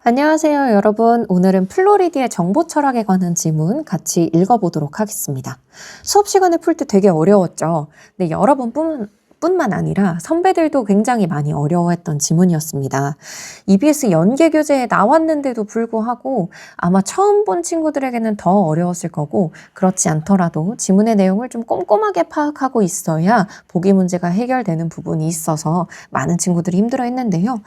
안녕하세요, 여러분. 오늘은 플로리디의 정보 철학에 관한 지문 같이 읽어보도록 하겠습니다. 수업 시간에 풀 때 되게 어려웠죠. 근데 여러분뿐만 아니라 선배들도 굉장히 많이 어려워했던 지문이었습니다. EBS 연계 교재에 나왔는데도 불구하고 아마 처음 본 친구들에게는 더 어려웠을 거고, 그렇지 않더라도 지문의 내용을 좀 꼼꼼하게 파악하고 있어야 보기 문제가 해결되는 부분이 있어서 많은 친구들이 힘들어했는데요.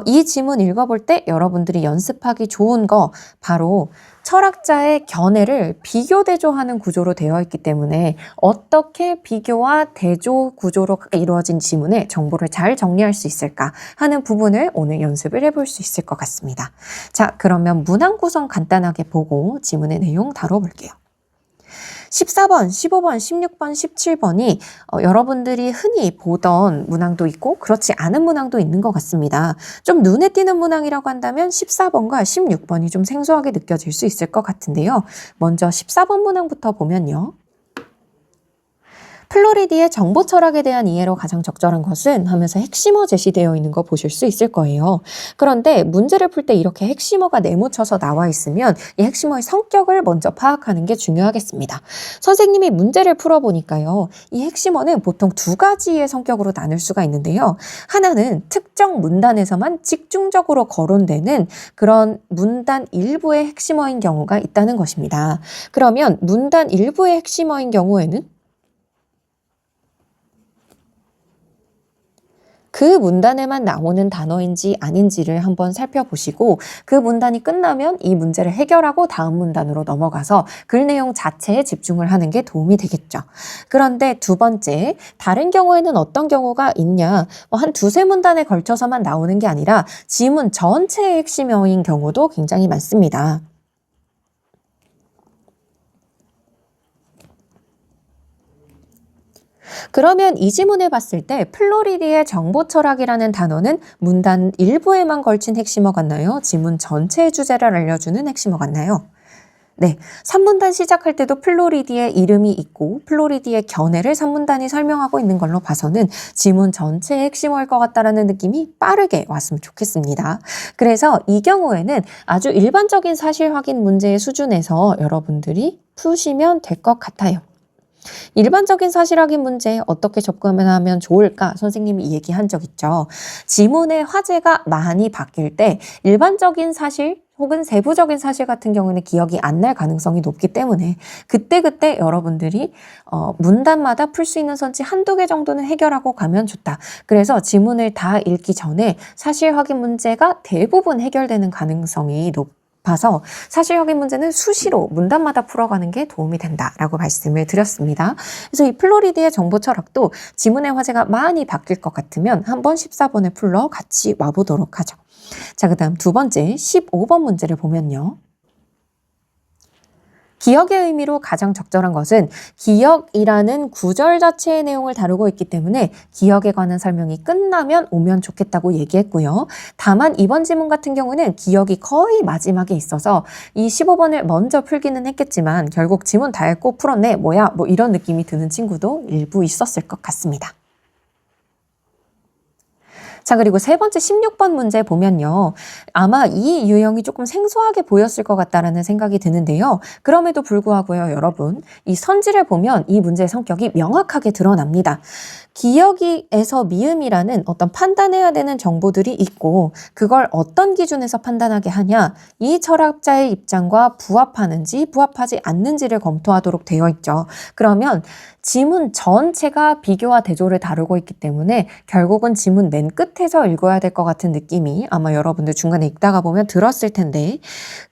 이 지문 읽어볼 때 여러분들이 연습하기 좋은 거 바로 철학자의 견해를 비교 대조하는 구조로 되어 있기 때문에 어떻게 비교와 대조 구조로 이루어진 지문에 정보를 잘 정리할 수 있을까 하는 부분을 오늘 연습을 해볼 수 있을 것 같습니다. 자, 그러면 문항 구성 간단하게 보고 지문의 내용 다뤄볼게요. 14번, 15번, 16번, 17번이 여러분들이 흔히 보던 문항도 있고 그렇지 않은 문항도 있는 것 같습니다. 좀 눈에 띄는 문항이라고 한다면 14번과 16번이 좀 생소하게 느껴질 수 있을 것 같은데요. 먼저 14번 문항부터 보면요. 플로리디의 정보 철학에 대한 이해로 가장 적절한 것은 하면서 핵심어 제시되어 있는 거 보실 수 있을 거예요. 그런데 문제를 풀 때 이렇게 핵심어가 네모쳐서 나와 있으면 이 핵심어의 성격을 먼저 파악하는 게 중요하겠습니다. 선생님이 문제를 풀어보니까요. 이 핵심어는 보통 두 가지의 성격으로 나눌 수가 있는데요. 하나는 특정 문단에서만 집중적으로 거론되는 그런 문단 일부의 핵심어인 경우가 있다는 것입니다. 그러면 문단 일부의 핵심어인 경우에는 그 문단에만 나오는 단어인지 아닌지를 한번 살펴보시고 그 문단이 끝나면 이 문제를 해결하고 다음 문단으로 넘어가서 글 내용 자체에 집중을 하는 게 도움이 되겠죠. 그런데 두 번째, 다른 경우에는 어떤 경우가 있냐? 한 두세 문단에 걸쳐서만 나오는 게 아니라 지문 전체의 핵심어인 경우도 굉장히 많습니다. 그러면 이 지문을 봤을 때 플로리디의 정보 철학이라는 단어는 문단 일부에만 걸친 핵심어 같나요? 지문 전체의 주제를 알려주는 핵심어 같나요? 네, 3문단 시작할 때도 플로리디의 이름이 있고 플로리디의 견해를 3문단이 설명하고 있는 걸로 봐서는 지문 전체의 핵심어일 것 같다라는 느낌이 빠르게 왔으면 좋겠습니다. 그래서 이 경우에는 아주 일반적인 사실 확인 문제의 수준에서 여러분들이 푸시면 될 것 같아요. 일반적인 사실 확인 문제에 어떻게 접근하면 좋을까? 선생님이 얘기한 적 있죠. 지문의 화제가 많이 바뀔 때 일반적인 사실 혹은 세부적인 사실 같은 경우는 기억이 안 날 가능성이 높기 때문에 그때그때 여러분들이 문단마다 풀 수 있는 선지 한두 개 정도는 해결하고 가면 좋다. 그래서 지문을 다 읽기 전에 사실 확인 문제가 대부분 해결되는 가능성이 봐서 사실 확인 문제는 수시로 문단마다 풀어가는 게 도움이 된다라고 말씀을 드렸습니다. 그래서 이 플로리디의 정보 철학도 지문의 화제가 많이 바뀔 것 같으면 한번 14번을 풀러 같이 와보도록 하죠. 자, 그 다음 두 번째 15번 문제를 보면요. 기억의 의미로 가장 적절한 것은 기억이라는 구절 자체의 내용을 다루고 있기 때문에 기억에 관한 설명이 끝나면 오면 좋겠다고 얘기했고요. 다만 이번 지문 같은 경우는 기억이 거의 마지막에 있어서 이 15번을 먼저 풀기는 했겠지만 결국 지문 다 읽고 풀었네, 뭐야, 뭐 이런 느낌이 드는 친구도 일부 있었을 것 같습니다. 자, 그리고 세 번째 16번 문제 보면요. 아마 이 유형이 조금 생소하게 보였을 것 같다라는 생각이 드는데요. 그럼에도 불구하고요, 여러분. 이 선지를 보면 이 문제의 성격이 명확하게 드러납니다. 기억에서 미음이라는 어떤 판단해야 되는 정보들이 있고 그걸 어떤 기준에서 판단하게 하냐, 이 철학자의 입장과 부합하는지 부합하지 않는지를 검토하도록 되어 있죠. 그러면 지문 전체가 비교와 대조를 다루고 있기 때문에 결국은 지문 맨 끝에서 읽어야 될 것 같은 느낌이 아마 여러분들 중간에 읽다가 보면 들었을 텐데,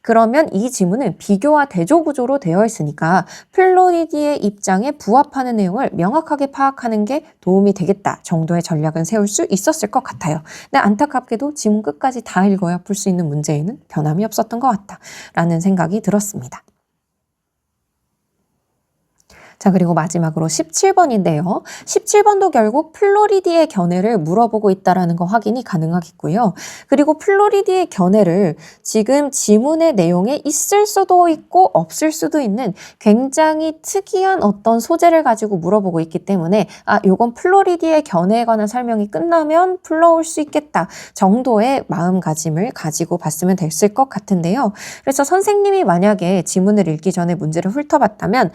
그러면 이 지문은 비교와 대조 구조로 되어 있으니까 플로리디의 입장에 부합하는 내용을 명확하게 파악하는 게 도움이 되겠다 정도의 전략은 세울 수 있었을 것 같아요. 근데 안타깝게도 지문 끝까지 다 읽어야 풀 수 있는 문제에는 변함이 없었던 것 같다라는 생각이 들었습니다. 자, 그리고 마지막으로 17번인데요. 17번도 결국 플로리디의 견해를 물어보고 있다는 거 확인이 가능하겠고요. 그리고 플로리디의 견해를 지금 지문의 내용에 있을 수도 있고 없을 수도 있는 굉장히 특이한 어떤 소재를 가지고 물어보고 있기 때문에 요건 플로리디의 견해에 관한 설명이 끝나면 불러올 수 있겠다 정도의 마음가짐을 가지고 봤으면 됐을 것 같은데요. 그래서 선생님이 만약에 지문을 읽기 전에 문제를 훑어봤다면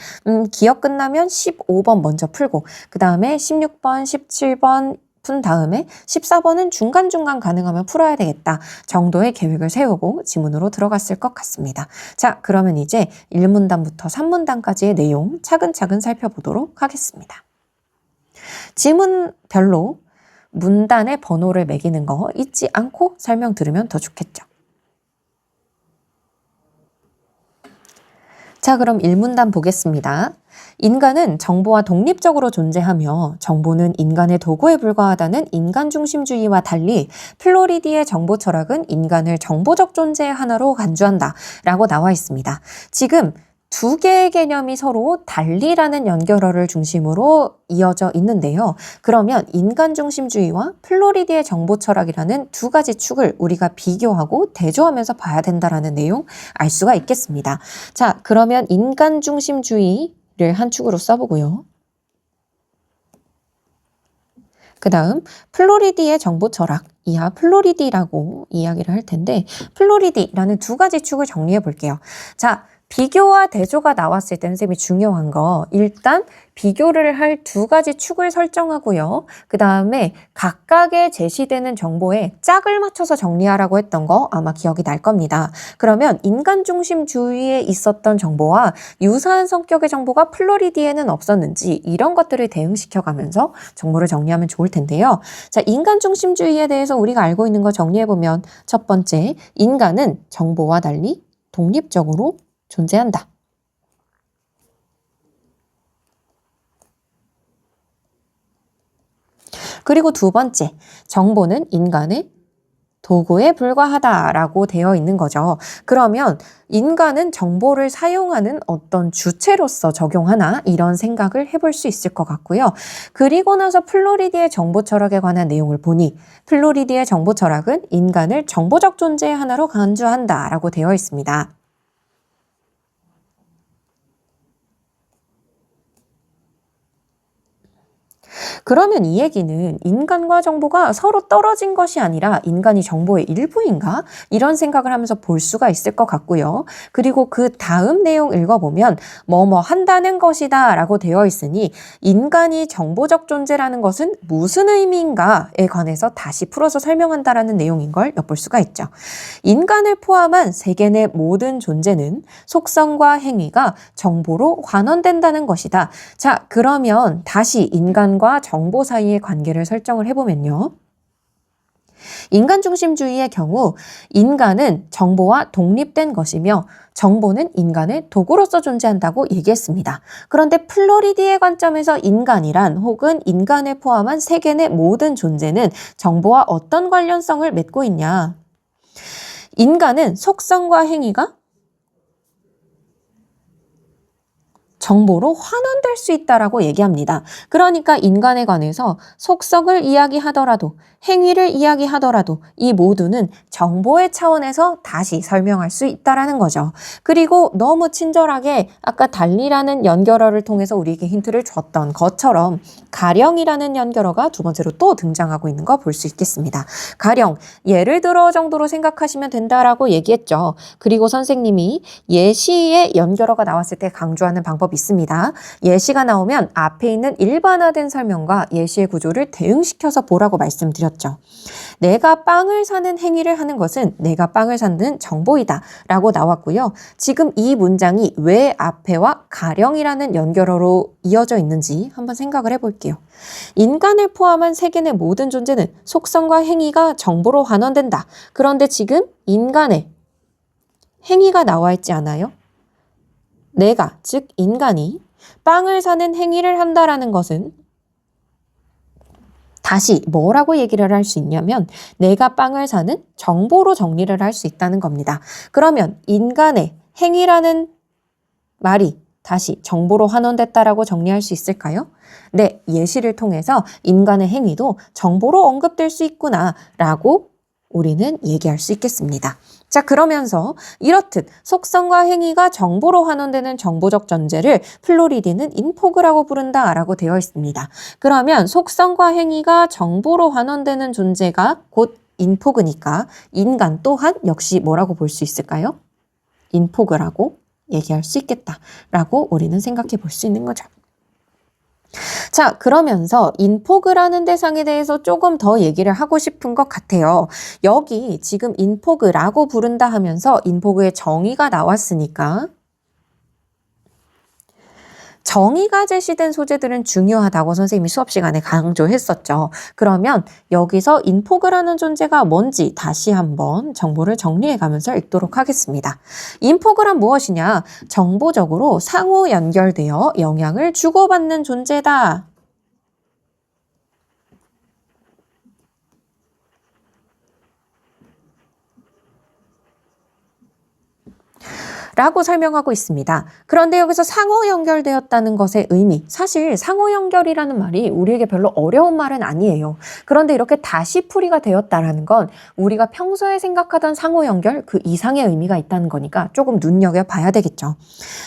기억 끝나면 15번 먼저 풀고 그 다음에 16번, 17번 푼 다음에 14번은 중간중간 가능하면 풀어야 되겠다 정도의 계획을 세우고 지문으로 들어갔을 것 같습니다. 자, 그러면 이제 1문단부터 3문단까지의 내용 차근차근 살펴보도록 하겠습니다. 지문별로 문단의 번호를 매기는 거 잊지 않고 설명 들으면 더 좋겠죠. 자, 그럼 1문단 보겠습니다. 인간은 정보와 독립적으로 존재하며 정보는 인간의 도구에 불과하다는 인간중심주의와 달리 플로리디의 정보 철학은 인간을 정보적 존재의 하나로 간주한다 라고 나와 있습니다. 지금 두 개의 개념이 서로 달리라는 연결어를 중심으로 이어져 있는데요. 그러면 인간중심주의와 플로리디의 정보 철학이라는 두 가지 축을 우리가 비교하고 대조하면서 봐야 된다라는 내용 알 수가 있겠습니다. 자, 그러면 인간중심주의를 한 축으로 써보고요. 그 다음 플로리디의 정보 철학, 이하 플로리디라고 이야기를 할 텐데 플로리디라는 두 가지 축을 정리해 볼게요. 자, 비교와 대조가 나왔을 때 선생님이 중요한 거 일단 비교를 할 두 가지 축을 설정하고요. 그 다음에 각각의 제시되는 정보에 짝을 맞춰서 정리하라고 했던 거 아마 기억이 날 겁니다. 그러면 인간중심주의에 있었던 정보와 유사한 성격의 정보가 플로리디에는 없었는지 이런 것들을 대응시켜가면서 정보를 정리하면 좋을 텐데요. 자, 인간중심주의에 대해서 우리가 알고 있는 거 정리해보면 첫 번째, 인간은 정보와 달리 독립적으로 존재한다. 그리고 두 번째, 정보는 인간의 도구에 불과하다라고 되어 있는 거죠. 그러면 인간은 정보를 사용하는 어떤 주체로서 적용하나 이런 생각을 해볼 수 있을 것 같고요. 그리고 나서 플로리디의 정보 철학에 관한 내용을 보니 플로리디의 정보 철학은 인간을 정보적 존재의 하나로 간주한다라고 되어 있습니다. 그러면 이 얘기는 인간과 정보가 서로 떨어진 것이 아니라 인간이 정보의 일부인가? 이런 생각을 하면서 볼 수가 있을 것 같고요. 그리고 그 다음 내용 읽어보면 뭐뭐 한다는 것이다 라고 되어 있으니 인간이 정보적 존재라는 것은 무슨 의미인가에 관해서 다시 풀어서 설명한다라는 내용인 걸 엿볼 수가 있죠. 인간을 포함한 세계 내 모든 존재는 속성과 행위가 정보로 환원된다는 것이다. 자, 그러면 다시 인간과 정보 사이의 관계를 설정을 해보면요. 인간중심주의의 경우 인간은 정보와 독립된 것이며 정보는 인간의 도구로서 존재한다고 얘기했습니다. 그런데 플로리디의 관점에서 인간이란 혹은 인간을 포함한 세계 내 모든 존재는 정보와 어떤 관련성을 맺고 있냐? 인간은 속성과 행위가 정보로 환원될 수 있다라고 얘기합니다. 그러니까 인간에 관해서 속성을 이야기하더라도 행위를 이야기하더라도 이 모두는 정보의 차원에서 다시 설명할 수 있다라는 거죠. 그리고 너무 친절하게 아까 달리라는 연결어를 통해서 우리에게 힌트를 줬던 것처럼 가령이라는 연결어가 두 번째로 또 등장하고 있는 거 볼 수 있겠습니다. 가령, 예를 들어 정도로 생각하시면 된다라고 얘기했죠. 그리고 선생님이 예시의 연결어가 나왔을 때 강조하는 방법이 있습니다. 예시가 나오면 앞에 있는 일반화된 설명과 예시의 구조를 대응시켜서 보라고 말씀드렸죠. 내가 빵을 사는 행위를 하는 것은 내가 빵을 사는 정보이다 라고 나왔고요. 지금 이 문장이 왜 앞에와 가령이라는 연결어로 이어져 있는지 한번 생각을 해볼게요. 인간을 포함한 세계 내 모든 존재는 속성과 행위가 정보로 환원된다. 그런데 지금 인간의 행위가 나와 있지 않아요? 내가, 즉 인간이 빵을 사는 행위를 한다라는 것은 다시 뭐라고 얘기를 할 수 있냐면 내가 빵을 사는 정보로 정리를 할 수 있다는 겁니다. 그러면 인간의 행위라는 말이 다시 정보로 환원됐다라고 정리할 수 있을까요? 네, 예시를 통해서 인간의 행위도 정보로 언급될 수 있구나라고 우리는 얘기할 수 있겠습니다. 자, 그러면서 이렇듯 속성과 행위가 정보로 환원되는 정보적 전제를 플로리디는 인포그라고 부른다라고 되어 있습니다. 그러면 속성과 행위가 정보로 환원되는 존재가 곧 인포그니까 인간 또한 역시 뭐라고 볼 수 있을까요? 인포그라고 얘기할 수 있겠다라고 우리는 생각해 볼 수 있는 거죠. 자, 그러면서 인포그라는 대상에 대해서 조금 더 얘기를 하고 싶은 것 같아요. 여기 지금 인포그라고 부른다 하면서 인포그의 정의가 나왔으니까 정의가 제시된 소재들은 중요하다고 선생님이 수업 시간에 강조했었죠. 그러면 여기서 인포그라는 존재가 뭔지 다시 한번 정보를 정리해 가면서 읽도록 하겠습니다. 인포그란 무엇이냐? 정보적으로 상호 연결되어 영향을 주고받는 존재다. 라고 설명하고 있습니다. 그런데 여기서 상호 연결되었다는 것의 의미, 사실 상호 연결이라는 말이 우리에게 별로 어려운 말은 아니에요. 그런데 이렇게 다시 풀이가 되었다라는 건 우리가 평소에 생각하던 상호 연결 그 이상의 의미가 있다는 거니까 조금 눈여겨봐야 되겠죠.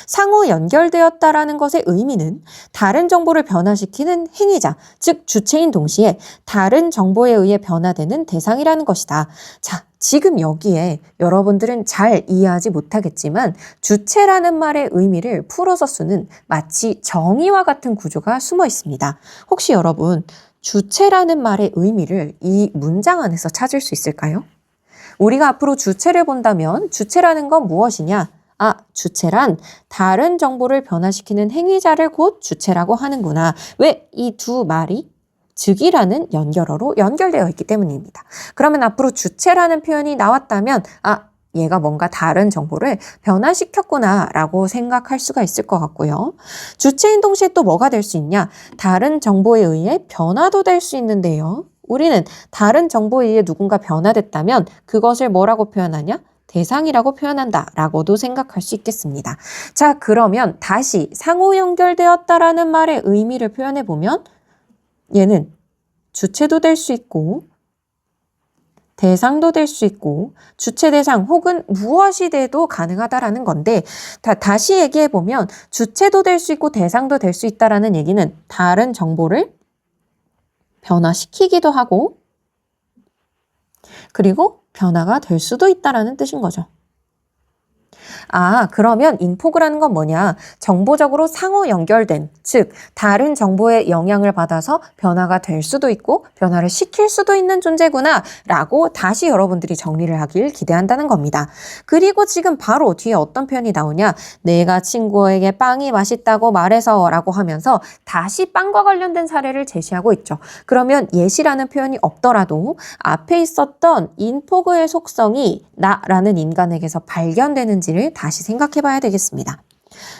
상호 연결되었다라는 것의 의미는 다른 정보를 변화시키는 행위자, 즉 주체인 동시에 다른 정보에 의해 변화되는 대상이라는 것이다. 자, 지금 여기에 여러분들은 잘 이해하지 못하겠지만 주체라는 말의 의미를 풀어서 쓰는 마치 정의와 같은 구조가 숨어 있습니다. 혹시 여러분 주체라는 말의 의미를 이 문장 안에서 찾을 수 있을까요? 우리가 앞으로 주체를 본다면 주체라는 건 무엇이냐? 아, 주체란 다른 정보를 변화시키는 행위자를 곧 주체라고 하는구나. 왜 이 두 말이 즉이라는 연결어로 연결되어 있기 때문입니다. 그러면 앞으로 주체라는 표현이 나왔다면 아, 얘가 뭔가 다른 정보를 변화시켰구나 라고 생각할 수가 있을 것 같고요. 주체인 동시에 또 뭐가 될 수 있냐? 다른 정보에 의해 변화도 될 수 있는데요. 우리는 다른 정보에 의해 누군가 변화됐다면 그것을 뭐라고 표현하냐? 대상이라고 표현한다 라고도 생각할 수 있겠습니다. 자, 그러면 다시 상호 연결되었다라는 말의 의미를 표현해 보면 얘는 주체도 될 수 있고 대상도 될 수 있고 주체 대상 혹은 무엇이 돼도 가능하다라는 건데 다시 얘기해 보면 주체도 될 수 있고 대상도 될 수 있다라는 얘기는 다른 정보를 변화시키기도 하고 그리고 변화가 될 수도 있다라는 뜻인 거죠. 아, 그러면 인포그라는 건 뭐냐? 정보적으로 상호 연결된, 즉 다른 정보에 영향을 받아서 변화가 될 수도 있고 변화를 시킬 수도 있는 존재구나 라고 다시 여러분들이 정리를 하길 기대한다는 겁니다. 그리고 지금 바로 뒤에 어떤 표현이 나오냐? 내가 친구에게 빵이 맛있다고 말해서 라고 하면서 다시 빵과 관련된 사례를 제시하고 있죠. 그러면 예시라는 표현이 없더라도 앞에 있었던 인포그의 속성이 나라는 인간에게서 발견되는지를 다시 생각해 봐야 되겠습니다.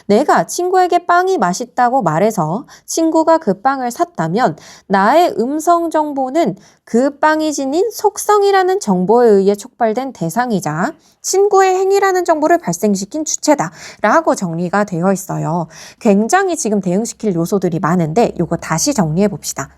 내가 친구에게 빵이 맛있다고 말해서 친구가 그 빵을 샀다면 나의 음성 정보는 그 빵이 지닌 속성이라는 정보에 의해 촉발된 대상이자 친구의 행위라는 정보를 발생시킨 주체다 라고 정리가 되어 있어요. 굉장히 지금 대응시킬 요소들이 많은데 이거 다시 정리해 봅시다.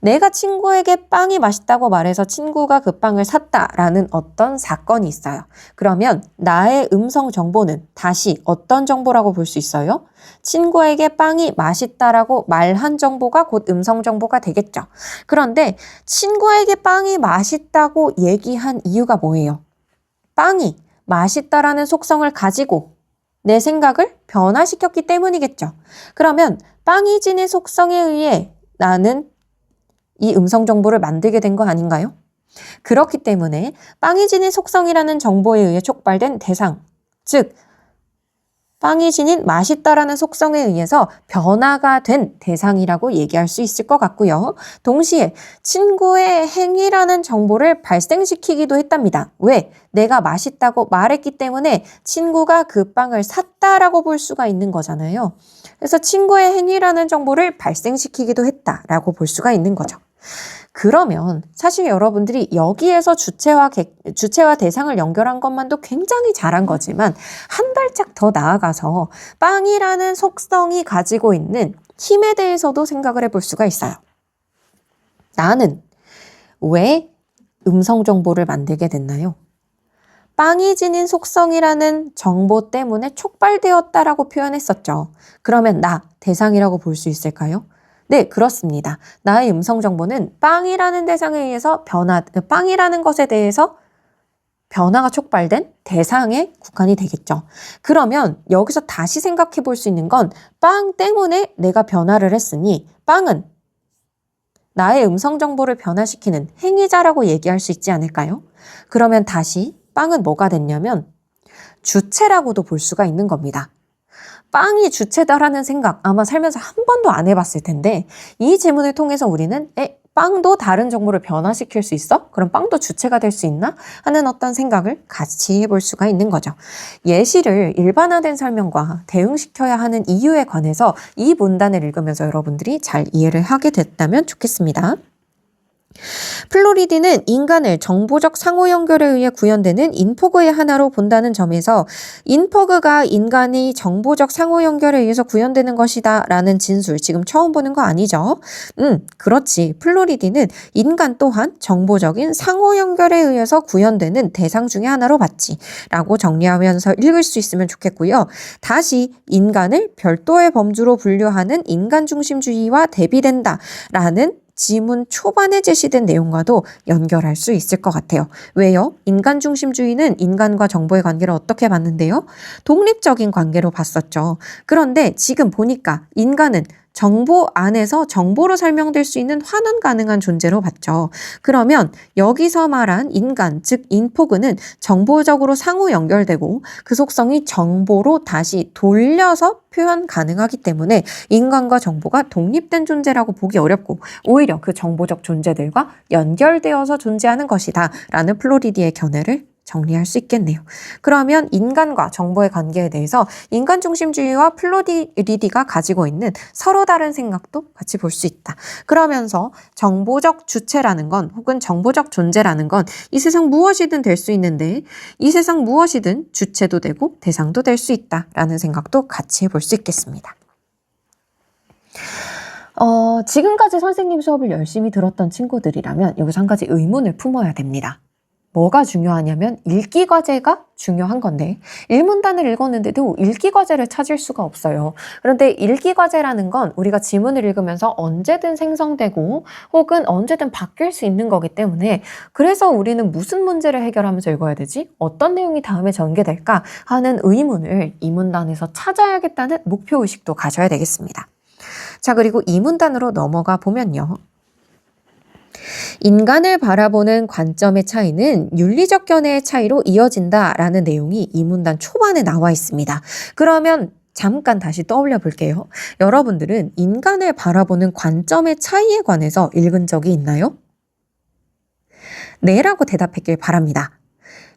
내가 친구에게 빵이 맛있다고 말해서 친구가 그 빵을 샀다라는 어떤 사건이 있어요. 그러면 나의 음성 정보는 다시 어떤 정보라고 볼 수 있어요? 친구에게 빵이 맛있다라고 말한 정보가 곧 음성 정보가 되겠죠. 그런데 친구에게 빵이 맛있다고 얘기한 이유가 뭐예요? 빵이 맛있다라는 속성을 가지고 내 생각을 변화시켰기 때문이겠죠. 그러면 빵이 지닌 속성에 의해 나는 이 음성 정보를 만들게 된 거 아닌가요? 그렇기 때문에 빵이 지닌 속성이라는 정보에 의해 촉발된 대상, 즉 빵이 지닌 맛있다라는 속성에 의해서 변화가 된 대상이라고 얘기할 수 있을 것 같고요. 동시에 친구의 행위라는 정보를 발생시키기도 했답니다. 왜? 내가 맛있다고 말했기 때문에 친구가 그 빵을 샀다라고 볼 수가 있는 거잖아요. 그래서 친구의 행위라는 정보를 발생시키기도 했다라고 볼 수가 있는 거죠. 그러면 사실 여러분들이 여기에서 주체와 대상을 연결한 것만도 굉장히 잘한 거지만 한 발짝 더 나아가서 빵이라는 속성이 가지고 있는 힘에 대해서도 생각을 해볼 수가 있어요. 나는 왜 음성 정보를 만들게 됐나요? 빵이 지닌 속성이라는 정보 때문에 촉발되었다라고 표현했었죠. 그러면 나, 대상이라고 볼 수 있을까요? 네, 그렇습니다. 나의 음성 정보는 빵이라는 대상에 의해서 빵이라는 것에 대해서 변화가 촉발된 대상에 국한이 되겠죠. 그러면 여기서 다시 생각해 볼 수 있는 건 빵 때문에 내가 변화를 했으니 빵은 나의 음성 정보를 변화시키는 행위자라고 얘기할 수 있지 않을까요? 그러면 다시 빵은 뭐가 됐냐면 주체라고도 볼 수가 있는 겁니다. 빵이 주체다라는 생각 아마 살면서 한 번도 안 해봤을 텐데 이 질문을 통해서 우리는 빵도 다른 정보를 변화시킬 수 있어? 그럼 빵도 주체가 될 수 있나? 하는 어떤 생각을 같이 해볼 수가 있는 거죠. 예시를 일반화된 설명과 대응시켜야 하는 이유에 관해서 이 문단을 읽으면서 여러분들이 잘 이해를 하게 됐다면 좋겠습니다. 플로리디는 인간을 정보적 상호 연결에 의해 구현되는 인포그의 하나로 본다는 점에서 인포그가 인간이 정보적 상호 연결에 의해서 구현되는 것이다 라는 진술 지금 처음 보는 거 아니죠? 그렇지. 플로리디는 인간 또한 정보적인 상호 연결에 의해서 구현되는 대상 중의 하나로 봤지 라고 정리하면서 읽을 수 있으면 좋겠고요. 다시 인간을 별도의 범주로 분류하는 인간중심주의와 대비된다 라는 지문 초반에 제시된 내용과도 연결할 수 있을 것 같아요. 왜요? 인간중심주의는 인간과 정보의 관계를 어떻게 봤는데요? 독립적인 관계로 봤었죠. 그런데 지금 보니까 인간은 정보 안에서 정보로 설명될 수 있는 환원 가능한 존재로 봤죠. 그러면 여기서 말한 인간, 즉 인포그는 정보적으로 상호 연결되고 그 속성이 정보로 다시 돌려서 표현 가능하기 때문에 인간과 정보가 독립된 존재라고 보기 어렵고 오히려 그 정보적 존재들과 연결되어서 존재하는 것이다 라는 플로리디의 견해를 정리할 수 있겠네요. 그러면 인간과 정보의 관계에 대해서 인간중심주의와 플로리디가 가지고 있는 서로 다른 생각도 같이 볼 수 있다. 그러면서 정보적 주체라는 건 혹은 정보적 존재라는 건 이 세상 무엇이든 될 수 있는데 이 세상 무엇이든 주체도 되고 대상도 될 수 있다라는 생각도 같이 볼 수 있겠습니다. 지금까지 선생님 수업을 열심히 들었던 친구들이라면 여기서 한 가지 의문을 품어야 됩니다. 뭐가 중요하냐면 읽기 과제가 중요한 건데 1문단을 읽었는데도 읽기 과제를 찾을 수가 없어요. 그런데 읽기 과제라는 건 우리가 지문을 읽으면서 언제든 생성되고 혹은 언제든 바뀔 수 있는 거기 때문에 그래서 우리는 무슨 문제를 해결하면서 읽어야 되지? 어떤 내용이 다음에 전개될까? 하는 의문을 이 문단에서 찾아야겠다는 목표의식도 가져야 되겠습니다. 자, 그리고 이 문단으로 넘어가 보면요. 인간을 바라보는 관점의 차이는 윤리적 견해의 차이로 이어진다라는 내용이 이 문단 초반에 나와 있습니다. 그러면 잠깐 다시 떠올려 볼게요. 여러분들은 인간을 바라보는 관점의 차이에 관해서 읽은 적이 있나요? 네 라고 대답했길 바랍니다.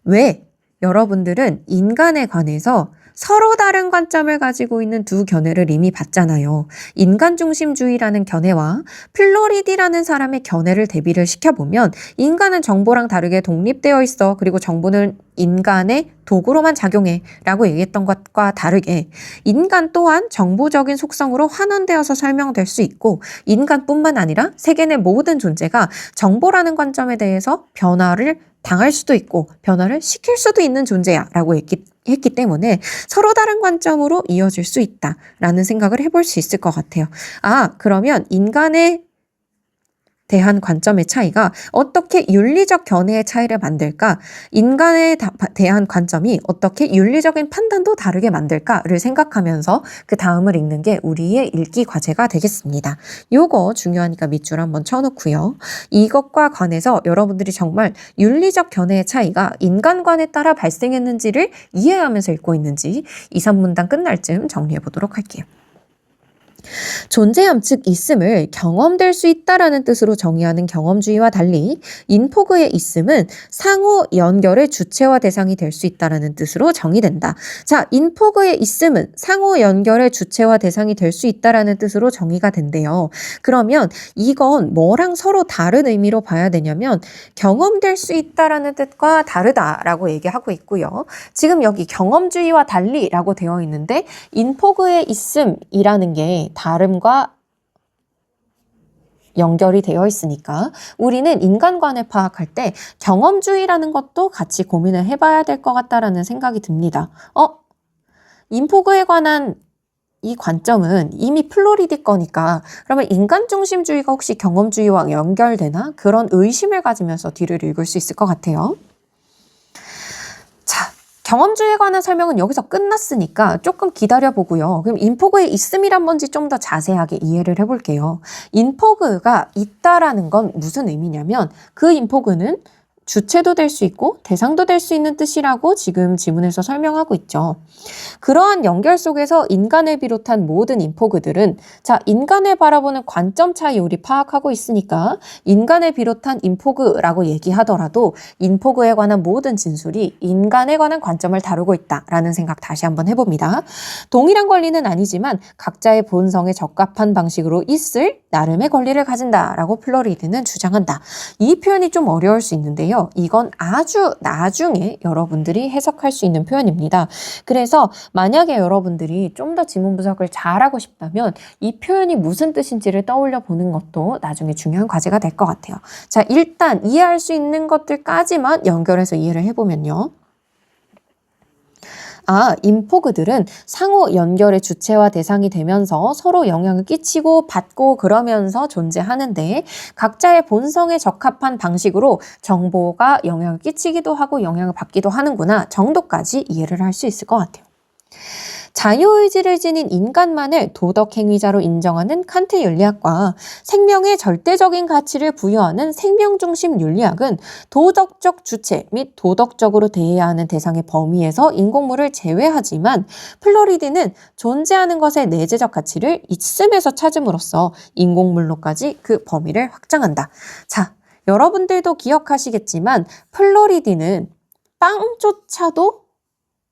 왜? 여러분들은 인간에 관해서 서로 다른 관점을 가지고 있는 두 견해를 이미 봤잖아요. 인간중심주의라는 견해와 플로리디라는 사람의 견해를 대비를 시켜보면 인간은 정보랑 다르게 독립되어 있어. 그리고 정보는 인간의 도구로만 작용해 라고 얘기했던 것과 다르게 인간 또한 정보적인 속성으로 환원되어서 설명될 수 있고 인간뿐만 아니라 세계 내 모든 존재가 정보라는 관점에 대해서 변화를 당할 수도 있고 변화를 시킬 수도 있는 존재야 라고 했기 때문에 서로 다른 관점으로 이어질 수 있다라는 생각을 해볼 수 있을 것 같아요. 그러면 인간에 대한 관점의 차이가 어떻게 윤리적 견해의 차이를 만들까? 인간에 대한 관점이 어떻게 윤리적인 판단도 다르게 만들까를 생각하면서 그 다음을 읽는 게 우리의 읽기 과제가 되겠습니다. 요거 중요하니까 밑줄 한번 쳐놓고요. 이것과 관해서 여러분들이 정말 윤리적 견해의 차이가 인간관에 따라 발생했는지를 이해하면서 읽고 있는지 2, 3문단 끝날 쯤 정리해 보도록 할게요. 존재함 즉 있음을 경험될 수 있다라는 뜻으로 정의하는 경험주의와 달리 인포그의 있음은 상호 연결의 주체와 대상이 될 수 있다라는 뜻으로 정의된다. 자, 인포그의 있음은 상호 연결의 주체와 대상이 될 수 있다라는 뜻으로 정의가 된대요. 그러면 이건 뭐랑 서로 다른 의미로 봐야 되냐면 경험될 수 있다라는 뜻과 다르다라고 얘기하고 있고요. 지금 여기 경험주의와 달리라고 되어 있는데 인포그의 있음이라는 게 다름과 연결이 되어 있으니까 우리는 인간관을 파악할 때 경험주의라는 것도 같이 고민을 해봐야 될 것 같다라는 생각이 듭니다. 인포그에 관한 이 관점은 이미 플로리디 거니까 그러면 인간중심주의가 혹시 경험주의와 연결되나? 그런 의심을 가지면서 뒤를 읽을 수 있을 것 같아요. 자, 경험주의에 관한 설명은 여기서 끝났으니까 조금 기다려보고요. 그럼 인포그의 있음이란 뭔지 좀 더 자세하게 이해를 해볼게요. 인포그가 있다라는 건 무슨 의미냐면 그 인포그는 주체도 될 수 있고 대상도 될 수 있는 뜻이라고 지금 지문에서 설명하고 있죠. 그러한 연결 속에서 인간을 비롯한 모든 인포그들은 자, 인간을 바라보는 관점 차이 우리 파악하고 있으니까 인간을 비롯한 인포그라고 얘기하더라도 인포그에 관한 모든 진술이 인간에 관한 관점을 다루고 있다라는 생각 다시 한번 해봅니다. 동일한 권리는 아니지만 각자의 본성에 적합한 방식으로 있을 나름의 권리를 가진다라고 플로리드는 주장한다. 이 표현이 좀 어려울 수 있는데요. 이건 아주 나중에 여러분들이 해석할 수 있는 표현입니다. 그래서 만약에 여러분들이 좀 더 지문 분석을 잘하고 싶다면 이 표현이 무슨 뜻인지를 떠올려 보는 것도 나중에 중요한 과제가 될 것 같아요. 자, 일단 이해할 수 있는 것들까지만 연결해서 이해를 해보면요. 인포그들은 상호 연결의 주체와 대상이 되면서 서로 영향을 끼치고 받고 그러면서 존재하는데 각자의 본성에 적합한 방식으로 정보가 영향을 끼치기도 하고 영향을 받기도 하는구나 정도까지 이해를 할 수 있을 것 같아요. 자유의지를 지닌 인간만을 도덕행위자로 인정하는 칸트 윤리학과 생명의 절대적인 가치를 부여하는 생명중심 윤리학은 도덕적 주체 및 도덕적으로 대해야 하는 대상의 범위에서 인공물을 제외하지만 플로리드는 존재하는 것의 내재적 가치를 있음에서 찾음으로써 인공물로까지 그 범위를 확장한다. 자, 여러분들도 기억하시겠지만 플로리드는 빵조차도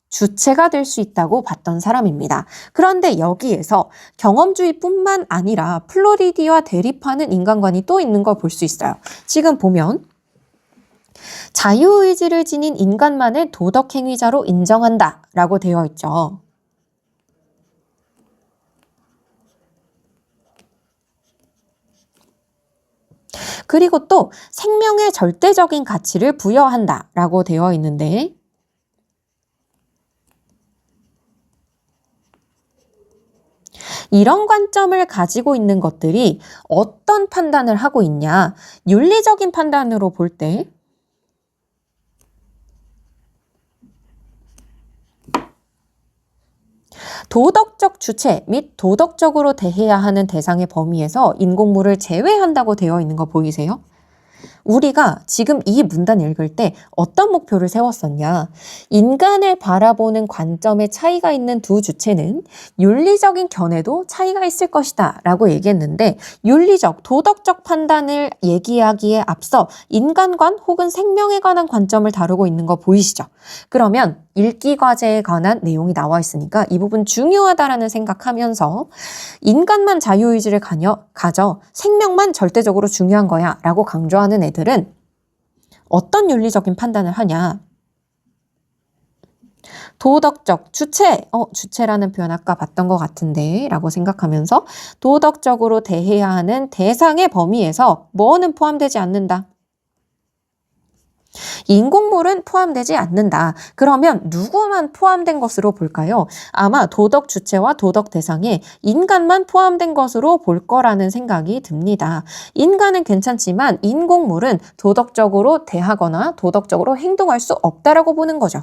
주체가 될 수 있다고 봤던 사람입니다. 그런데 여기에서 경험주의뿐만 아니라 플로리디와 대립하는 인간관이 또 있는 걸 볼 수 있어요. 지금 보면 자유의지를 지닌 인간만을 도덕행위자로 인정한다 라고 되어 있죠. 그리고 또 생명의 절대적인 가치를 부여한다 라고 되어 있는데 이런 관점을 가지고 있는 것들이 어떤 판단을 하고 있냐? 윤리적인 판단으로 볼 때 도덕적 주체 및 도덕적으로 대해야 하는 대상의 범위에서 인공물을 제외한다고 되어 있는 거 보이세요? 우리가 지금 이 문단 읽을 때 어떤 목표를 세웠었냐? 인간을 바라보는 관점에 차이가 있는 두 주체는 윤리적인 견해도 차이가 있을 것이다 라고 얘기했는데 윤리적, 도덕적 판단을 얘기하기에 앞서 인간관 혹은 생명에 관한 관점을 다루고 있는 거 보이시죠? 그러면 읽기 과제에 관한 내용이 나와 있으니까 이 부분 중요하다라는 생각하면서 인간만 자유의지를 가져 생명만 절대적으로 중요한 거야 라고 강조하는 애들은 어떤 윤리적인 판단을 하냐? 도덕적 주체라는 표현 아까 봤던 것 같은데 라고 생각하면서 도덕적으로 대해야 하는 대상의 범위에서 뭐는 포함되지 않는다. 인공물은 포함되지 않는다. 그러면 누구만 포함된 것으로 볼까요? 아마 도덕 주체와 도덕 대상에 인간만 포함된 것으로 볼 거라는 생각이 듭니다. 인간은 괜찮지만 인공물은 도덕적으로 대하거나 도덕적으로 행동할 수 없다라고 보는 거죠.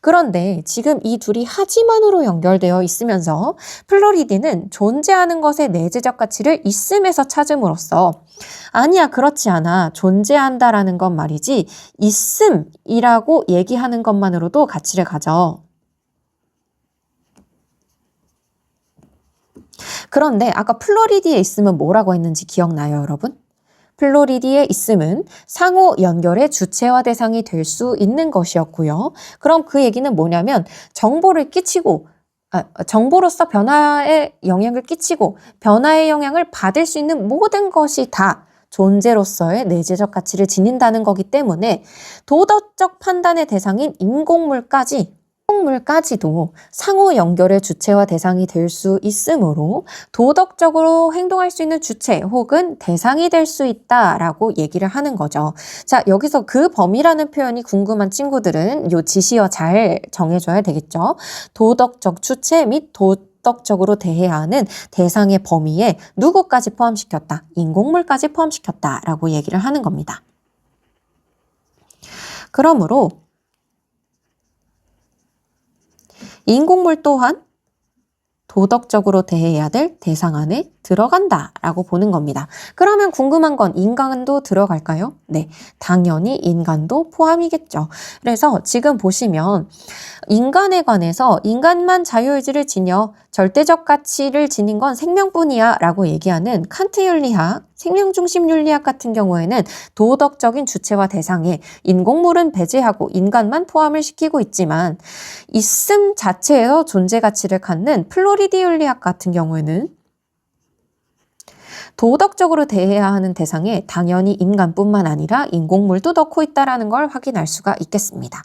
그런데 지금 이 둘이 하지만으로 연결되어 있으면서 플로리디는 존재하는 것의 내재적 가치를 있음에서 찾음으로써 아니야, 그렇지 않아. 존재한다라는 건 말이지 있음이라고 얘기하는 것만으로도 가치를 가져. 그런데 아까 플로리디에 있으면 뭐라고 했는지 기억나요, 여러분? 플로리디에 있음은 상호 연결의 주체와 대상이 될 수 있는 것이었고요. 그럼 그 얘기는 뭐냐면 정보로서 변화에 영향을 끼치고 변화의 영향을 받을 수 있는 모든 것이 다 존재로서의 내재적 가치를 지닌다는 거기 때문에 도덕적 판단의 대상인 인공물까지도 상호 연결의 주체와 대상이 될 수 있으므로 도덕적으로 행동할 수 있는 주체 혹은 대상이 될 수 있다라고 얘기를 하는 거죠. 자, 여기서 그 범위라는 표현이 궁금한 친구들은 요 지시어 잘 정해줘야 되겠죠. 도덕적 주체 및 도덕적으로 대해야 하는 대상의 범위에 누구까지 포함시켰다? 인공물까지 포함시켰다라고 얘기를 하는 겁니다. 그러므로 인공물 또한 도덕적으로 대해야 될 대상 안에 들어간다라고 보는 겁니다. 그러면 궁금한 건 인간도 들어갈까요? 네, 당연히 인간도 포함이겠죠. 그래서 지금 보시면 인간에 관해서 인간만 자유의지를 지녀 절대적 가치를 지닌 건 생명뿐이야 라고 얘기하는 칸트 윤리학, 생명중심 윤리학 같은 경우에는 도덕적인 주체와 대상에 인공물은 배제하고 인간만 포함을 시키고 있지만 있음 자체에서 존재 가치를 갖는 플로리디 윤리학 같은 경우에는 도덕적으로 대해야 하는 대상에 당연히 인간뿐만 아니라 인공물도 넣고 있다는 걸 확인할 수가 있겠습니다.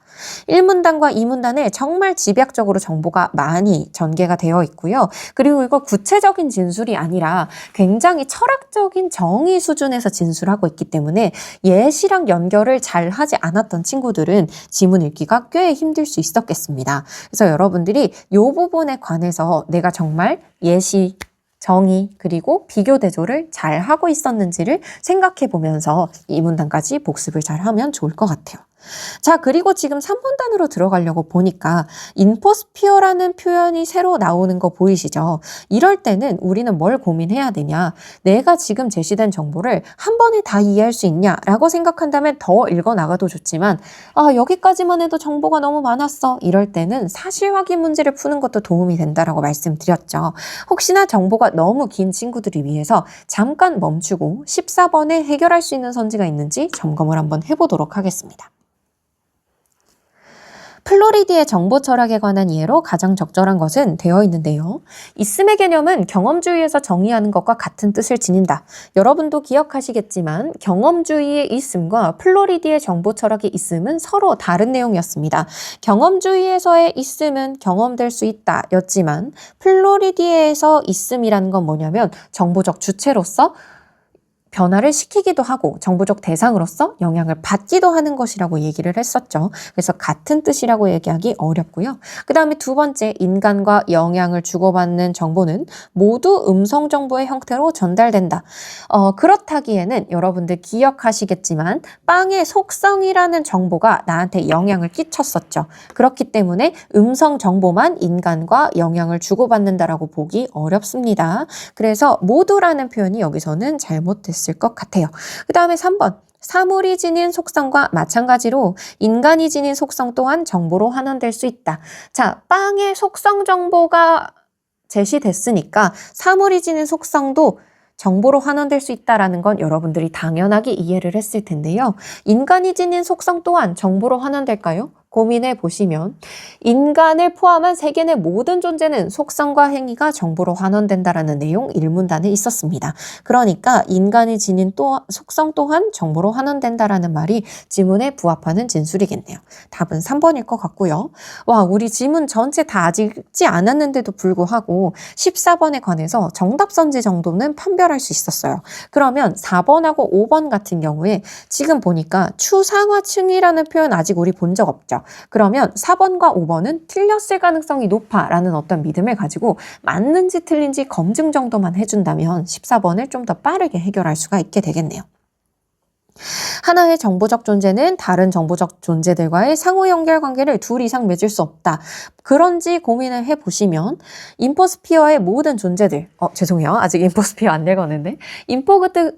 1문단과 2문단에 정말 집약적으로 정보가 많이 전개가 되어 있고요. 그리고 이거 구체적인 진술이 아니라 굉장히 철학적인 정의 수준에서 진술하고 있기 때문에 예시랑 연결을 잘 하지 않았던 친구들은 지문 읽기가 꽤 힘들 수 있었겠습니다. 그래서 여러분들이 이 부분에 관해서 내가 정말 예시, 정의 그리고 비교 대조를 잘 하고 있었는지를 생각해 보면서 이 문단까지 복습을 잘 하면 좋을 것 같아요. 자, 그리고 지금 3문단으로 들어가려고 보니까 인포스피어라는 표현이 새로 나오는 거 보이시죠? 이럴 때는 우리는 뭘 고민해야 되냐? 내가 지금 제시된 정보를 한 번에 다 이해할 수 있냐라고 생각한다면 더 읽어나가도 좋지만 여기까지만 해도 정보가 너무 많았어. 이럴 때는 사실 확인 문제를 푸는 것도 도움이 된다라고 말씀드렸죠. 혹시나 정보가 너무 긴 친구들을 위해서 잠깐 멈추고 14번에 해결할 수 있는 선지가 있는지 점검을 한번 해보도록 하겠습니다. 플로리디의 정보 철학에 관한 이해로 가장 적절한 것은 되어 있는데요. 있음의 개념은 경험주의에서 정의하는 것과 같은 뜻을 지닌다. 여러분도 기억하시겠지만 경험주의의 있음과 플로리디의 정보 철학의 있음은 서로 다른 내용이었습니다. 경험주의에서의 있음은 경험될 수 있다 였지만 플로리디에서 있음이라는 건 뭐냐면 정보적 주체로서 변화를 시키기도 하고 정보적 대상으로서 영향을 받기도 하는 것이라고 얘기를 했었죠. 그래서 같은 뜻이라고 얘기하기 어렵고요. 그 다음에 두 번째, 인간과 영향을 주고받는 정보는 모두 음성 정보의 형태로 전달된다. 그렇다기에는 여러분들 기억하시겠지만 빵의 속성이라는 정보가 나한테 영향을 끼쳤었죠. 그렇기 때문에 음성 정보만 인간과 영향을 주고받는다라고 보기 어렵습니다. 그래서 모두라는 표현이 여기서는 잘못됐을 것 같아요. 그 다음에 3번. 사물이 지닌 속성과 마찬가지로 인간이 지닌 속성 또한 정보로 환원될 수 있다. 자, 빵의 속성 정보가 제시됐으니까 사물이 지닌 속성도 정보로 환원될 수 있다는 건 여러분들이 당연하게 이해를 했을 텐데요. 인간이 지닌 속성 또한 정보로 환원될까요? 고민해 보시면 인간을 포함한 세계 내 모든 존재는 속성과 행위가 정보로 환원된다라는 내용 1문단에 있었습니다. 그러니까 인간이 지닌 속성 또한 정보로 환원된다라는 말이 지문에 부합하는 진술이겠네요. 답은 3번일 것 같고요. 와, 우리 지문 전체 다 아직 읽지 않았는데도 불구하고 14번에 관해서 정답 선지 정도는 판별할 수 있었어요. 그러면 4번하고 5번 같은 경우에 지금 보니까 추상화층이라는 표현 아직 우리 본 적 없죠. 그러면 4번과 5번은 틀렸을 가능성이 높아라는 어떤 믿음을 가지고 맞는지 틀린지 검증 정도만 해준다면 14번을 좀 더 빠르게 해결할 수가 있게 되겠네요. 하나의 정보적 존재는 다른 정보적 존재들과의 상호 연결 관계를 둘 이상 맺을 수 없다. 그런지 고민을 해보시면 인포스피어의 모든 존재들, 죄송해요. 아직 인포스피어 안 읽었는데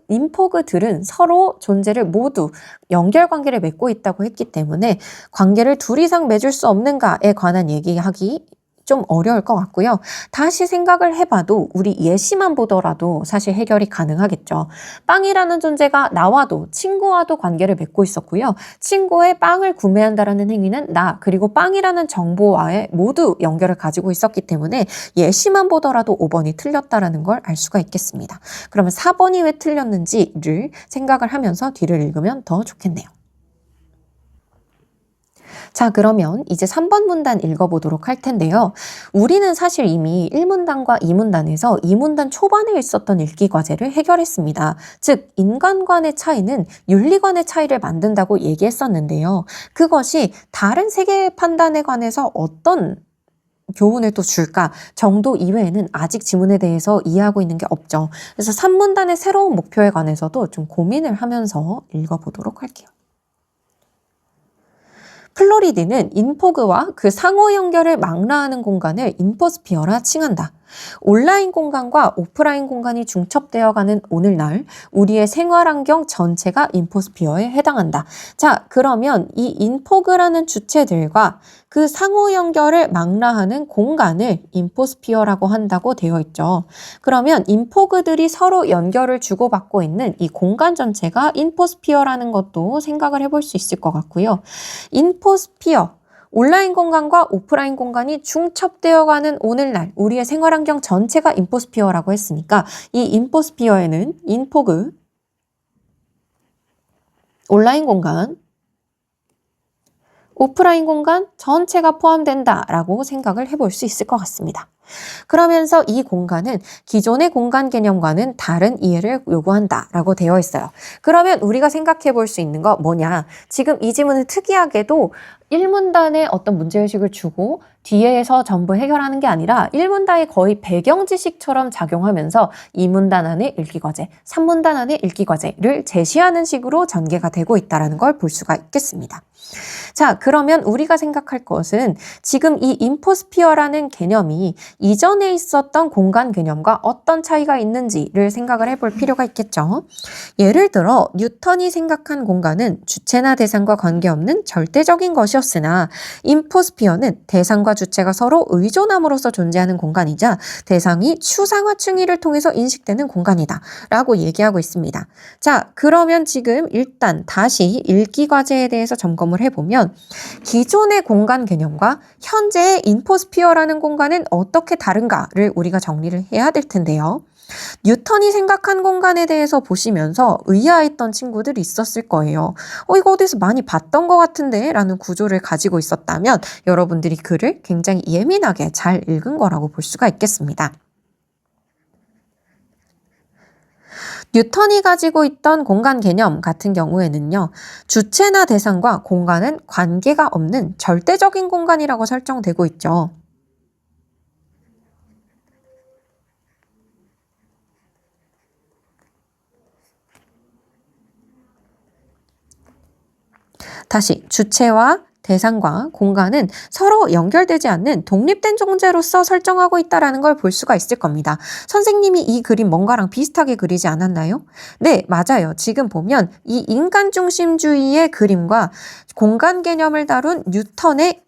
인포그들은 서로 존재를 모두 연결 관계를 맺고 있다고 했기 때문에 관계를 둘 이상 맺을 수 없는가에 관한 얘기하기 좀 어려울 것 같고요. 다시 생각을 해봐도 우리 예시만 보더라도 사실 해결이 가능하겠죠. 빵이라는 존재가 나와도 친구와도 관계를 맺고 있었고요. 친구의 빵을 구매한다라는 행위는 나 그리고 빵이라는 정보와의 모두 연결을 가지고 있었기 때문에 예시만 보더라도 5번이 틀렸다라는 걸 알 수가 있겠습니다. 그러면 4번이 왜 틀렸는지를 생각을 하면서 뒤를 읽으면 더 좋겠네요. 자, 그러면 이제 3번 문단 읽어보도록 할 텐데요. 우리는 사실 이미 1문단과 2문단에서 2문단 초반에 있었던 읽기 과제를 해결했습니다. 즉, 인간관의 차이는 윤리관의 차이를 만든다고 얘기했었는데요. 그것이 다른 세계의 판단에 관해서 어떤 교훈을 또 줄까 정도 이외에는 아직 지문에 대해서 이해하고 있는 게 없죠. 그래서 3문단의 새로운 목표에 관해서도 좀 고민을 하면서 읽어보도록 할게요. 플로리디는 인포그와 그 상호 연결을 망라하는 공간을 인포스피어라 칭한다. 온라인 공간과 오프라인 공간이 중첩되어가는 오늘날 우리의 생활환경 전체가 인포스피어에 해당한다. 자, 그러면 이 인포그라는 주체들과 그 상호 연결을 망라하는 공간을 인포스피어라고 한다고 되어 있죠. 그러면 인포그들이 서로 연결을 주고받고 있는 이 공간 전체가 인포스피어라는 것도 생각을 해볼 수 있을 것 같고요. 인포스피어 온라인 공간과 오프라인 공간이 중첩되어가는 오늘날 우리의 생활환경 전체가 인포스피어라고 했으니까 이 인포스피어에는 인포그, 온라인 공간, 오프라인 공간 전체가 포함된다라고 생각을 해볼 수 있을 것 같습니다. 그러면서 이 공간은 기존의 공간 개념과는 다른 이해를 요구한다라고 되어 있어요. 그러면 우리가 생각해 볼 수 있는 거 뭐냐? 지금 이 지문은 특이하게도 1문단에 어떤 문제의식을 주고 뒤에서 전부 해결하는 게 아니라 1문단이 거의 배경 지식처럼 작용하면서 2문단 안에 읽기과제, 3문단 안에 읽기과제를 제시하는 식으로 전개가 되고 있다는 걸 볼 수가 있겠습니다. 자, 그러면 우리가 생각할 것은 지금 이 인포스피어라는 개념이 이전에 있었던 공간 개념과 어떤 차이가 있는지를 생각을 해볼 필요가 있겠죠. 예를 들어 뉴턴이 생각한 공간은 주체나 대상과 관계없는 절대적인 것이었으나 인포스피어는 대상과 주체가 서로 의존함으로써 존재하는 공간이자 대상이 추상화 층위를 통해서 인식되는 공간이다 라고 얘기하고 있습니다. 자, 그러면 지금 일단 다시 읽기 과제에 대해서 점검을 해보면 기존의 공간 개념과 현재의 인포스피어라는 공간은 어떻게 다른가를 우리가 정리를 해야 될 텐데요. 뉴턴이 생각한 공간에 대해서 보시면서 의아했던 친구들이 있었을 거예요. 이거 어디서 많이 봤던 것 같은데? 라는 구조를 가지고 있었다면 여러분들이 글을 굉장히 예민하게 잘 읽은 거라고 볼 수가 있겠습니다. 뉴턴이 가지고 있던 공간 개념 같은 경우에는요, 주체나 대상과 공간은 관계가 없는 절대적인 공간이라고 설정되고 있죠. 다시 주체와 대상과 공간은 서로 연결되지 않는 독립된 존재로서 설정하고 있다는 걸 볼 수가 있을 겁니다. 선생님이 이 그림 뭔가랑 비슷하게 그리지 않았나요? 네, 맞아요. 지금 보면 이 인간 중심주의의 그림과 공간 개념을 다룬 뉴턴의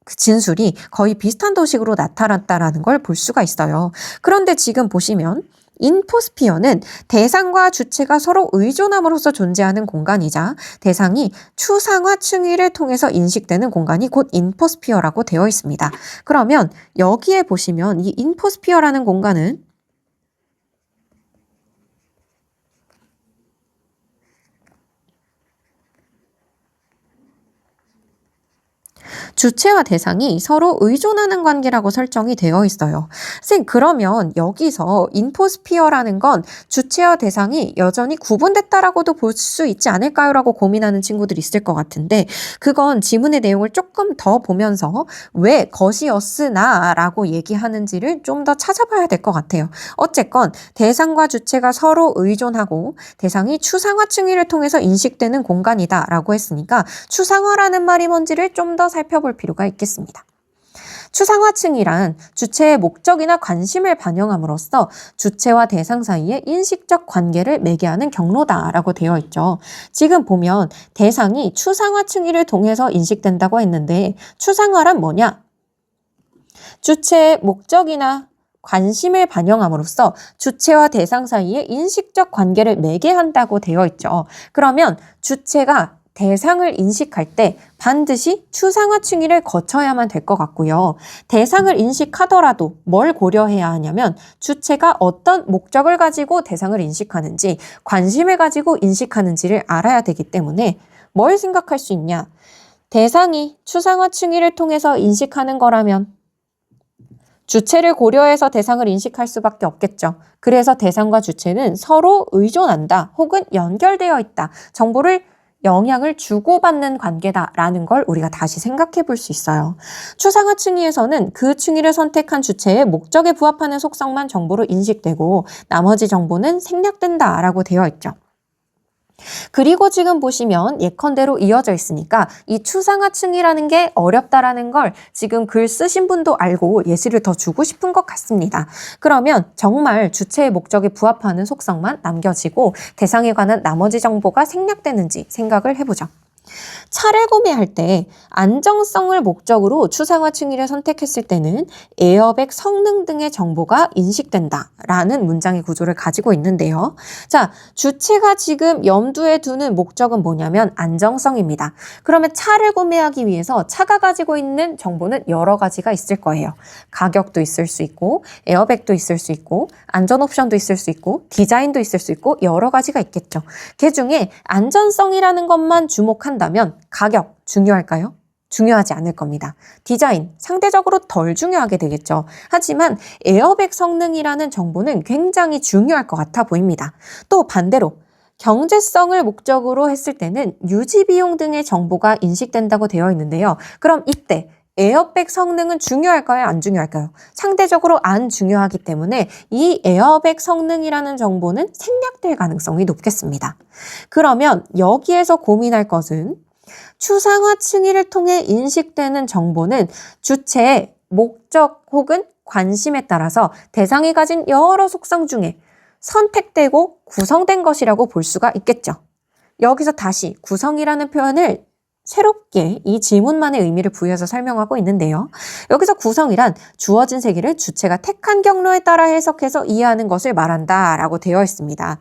그 진술이 거의 비슷한 도식으로 나타났다는 걸 볼 수가 있어요. 그런데 지금 보시면 인포스피어는 대상과 주체가 서로 의존함으로써 존재하는 공간이자 대상이 추상화 층위를 통해서 인식되는 공간이 곧 인포스피어라고 되어 있습니다. 그러면 여기에 보시면 이 인포스피어라는 공간은 주체와 대상이 서로 의존하는 관계라고 설정이 되어 있어요. 선생님, 그러면 여기서 인포스피어라는 건 주체와 대상이 여전히 구분됐다라고도 볼 수 있지 않을까요? 라고 고민하는 친구들이 있을 것 같은데 그건 지문의 내용을 조금 더 보면서 왜 것이었으나 라고 얘기하는지를 좀 더 찾아봐야 될 것 같아요. 어쨌건 대상과 주체가 서로 의존하고 대상이 추상화 층위를 통해서 인식되는 공간이다 라고 했으니까 추상화라는 말이 뭔지를 좀 더 살펴볼 필요가 있겠습니다. 추상화층이란 주체의 목적이나 관심을 반영함으로써 주체와 대상 사이의 인식적 관계를 매개하는 경로다라고 되어 있죠. 지금 보면 대상이 추상화층위를 통해서 인식된다고 했는데 추상화란 뭐냐? 주체의 목적이나 관심을 반영함으로써 주체와 대상 사이에 인식적 관계를 매개한다고 되어 있죠. 그러면 주체가 대상을 인식할 때 반드시 추상화 층위를 거쳐야만 될 것 같고요. 대상을 인식하더라도 뭘 고려해야 하냐면 주체가 어떤 목적을 가지고 대상을 인식하는지, 관심을 가지고 인식하는지를 알아야 되기 때문에 뭘 생각할 수 있냐? 대상이 추상화 층위를 통해서 인식하는 거라면 주체를 고려해서 대상을 인식할 수밖에 없겠죠. 그래서 대상과 주체는 서로 의존한다 혹은 연결되어 있다. 정보를 영향을 주고받는 관계다라는 걸 우리가 다시 생각해 볼 수 있어요. 추상화 층위에서는 그 층위를 선택한 주체의 목적에 부합하는 속성만 정보로 인식되고 나머지 정보는 생략된다라고 되어 있죠. 그리고 지금 보시면 예컨대로 이어져 있으니까 이 추상화층이라는 게 어렵다라는 걸 지금 글 쓰신 분도 알고 예시를 더 주고 싶은 것 같습니다. 그러면 정말 주체의 목적에 부합하는 속성만 남겨지고 대상에 관한 나머지 정보가 생략되는지 생각을 해보죠. 차를 구매할 때 안정성을 목적으로 추상화 층위를 선택했을 때는 에어백 성능 등의 정보가 인식된다라는 문장의 구조를 가지고 있는데요. 자, 주체가 지금 염두에 두는 목적은 뭐냐면 안정성입니다. 그러면 차를 구매하기 위해서 차가 가지고 있는 정보는 여러 가지가 있을 거예요. 가격도 있을 수 있고 에어백도 있을 수 있고 안전 옵션도 있을 수 있고 디자인도 있을 수 있고 여러 가지가 있겠죠. 그 중에 안전성이라는 것만 주목한다면 가격 중요할까요? 중요하지 않을 겁니다. 디자인 상대적으로 덜 중요하게 되겠죠. 하지만 에어백 성능이라는 정보는 굉장히 중요할 것 같아 보입니다. 또 반대로 경제성을 목적으로 했을 때는 유지 비용 등의 정보가 인식된다고 되어 있는데요. 그럼 이때 에어백 성능은 중요할까요? 안 중요할까요? 상대적으로 안 중요하기 때문에 이 에어백 성능이라는 정보는 생략될 가능성이 높겠습니다. 그러면 여기에서 고민할 것은 추상화 층위를 통해 인식되는 정보는 주체의 목적 혹은 관심에 따라서 대상이 가진 여러 속성 중에 선택되고 구성된 것이라고 볼 수가 있겠죠. 여기서 다시 구성이라는 표현을 새롭게 이 지문만의 의미를 부여해서 설명하고 있는데요. 여기서 구성이란 주어진 세계를 주체가 택한 경로에 따라 해석해서 이해하는 것을 말한다라고 되어 있습니다.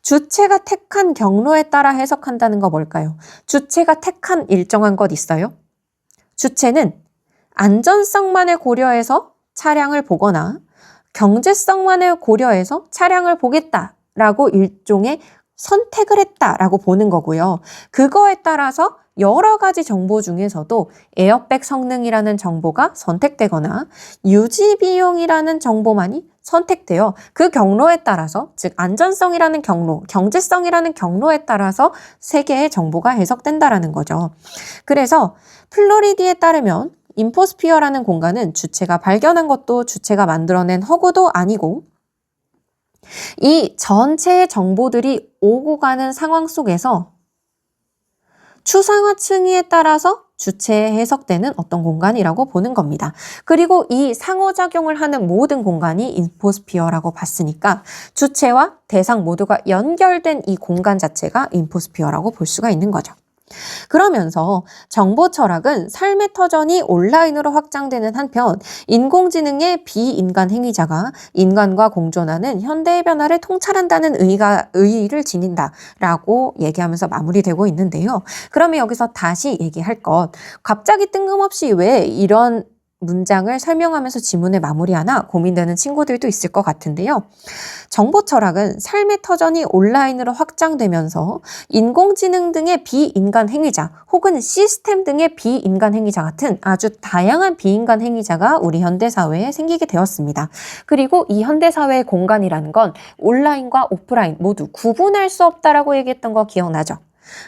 주체가 택한 경로에 따라 해석한다는 거 뭘까요? 주체가 택한 일정한 것 있어요? 주체는 안전성만을 고려해서 차량을 보거나 경제성만을 고려해서 차량을 보겠다라고 일종의 선택을 했다라고 보는 거고요. 그거에 따라서 여러 가지 정보 중에서도 에어백 성능이라는 정보가 선택되거나 유지 비용이라는 정보만이 선택되어 그 경로에 따라서 즉 안전성이라는 경로, 경제성이라는 경로에 따라서 세 개의 정보가 해석된다라는 거죠. 그래서 플로리디에 따르면 인포스피어라는 공간은 주체가 발견한 것도 주체가 만들어낸 허구도 아니고 이 전체의 정보들이 오고 가는 상황 속에서 추상화 층위에 따라서 주체에 해석되는 어떤 공간이라고 보는 겁니다. 그리고 이 상호작용을 하는 모든 공간이 인포스피어라고 봤으니까 주체와 대상 모두가 연결된 이 공간 자체가 인포스피어라고 볼 수가 있는 거죠. 그러면서 정보 철학은 삶의 터전이 온라인으로 확장되는 한편 인공지능의 비인간 행위자가 인간과 공존하는 현대의 변화를 통찰한다는 의의를 지닌다라고 얘기하면서 마무리되고 있는데요. 그러면 여기서 다시 얘기할 것, 갑자기 뜬금없이 왜 이런 문장을 설명하면서 지문을 마무리하나 고민되는 친구들도 있을 것 같은데요. 정보 철학은 삶의 터전이 온라인으로 확장되면서 인공지능 등의 비인간 행위자 혹은 시스템 등의 비인간 행위자 같은 아주 다양한 비인간 행위자가 우리 현대사회에 생기게 되었습니다. 그리고 이 현대사회의 공간이라는 건 온라인과 오프라인 모두 구분할 수 없다라고 얘기했던 거 기억나죠?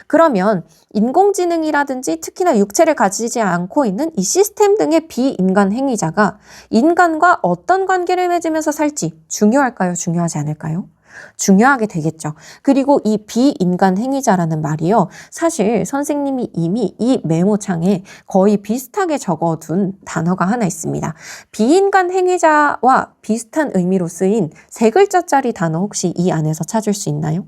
그러면 인공지능이라든지 특히나 육체를 가지지 않고 있는 이 시스템 등의 비인간 행위자가 인간과 어떤 관계를 맺으면서 살지 중요할까요? 중요하지 않을까요? 중요하게 되겠죠. 그리고 이 비인간 행위자라는 말이요. 사실 선생님이 이미 이 메모창에 거의 비슷하게 적어둔 단어가 하나 있습니다. 비인간 행위자와 비슷한 의미로 쓰인 세 글자짜리 단어 혹시 이 안에서 찾을 수 있나요?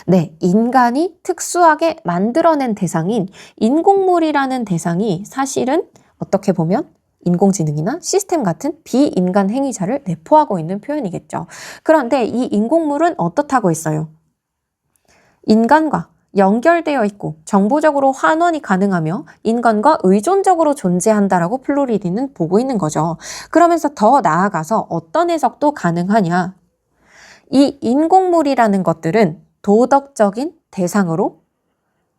네, 인간이 특수하게 만들어낸 대상인 인공물이라는 대상이 사실은 어떻게 보면 인공지능이나 시스템 같은 비인간 행위자를 내포하고 있는 표현이겠죠. 그런데 이 인공물은 어떻다고 했어요? 인간과 연결되어 있고 정보적으로 환원이 가능하며 인간과 의존적으로 존재한다라고 플로리디는 보고 있는 거죠. 그러면서 더 나아가서 어떤 해석도 가능하냐? 이 인공물이라는 것들은 도덕적인 대상으로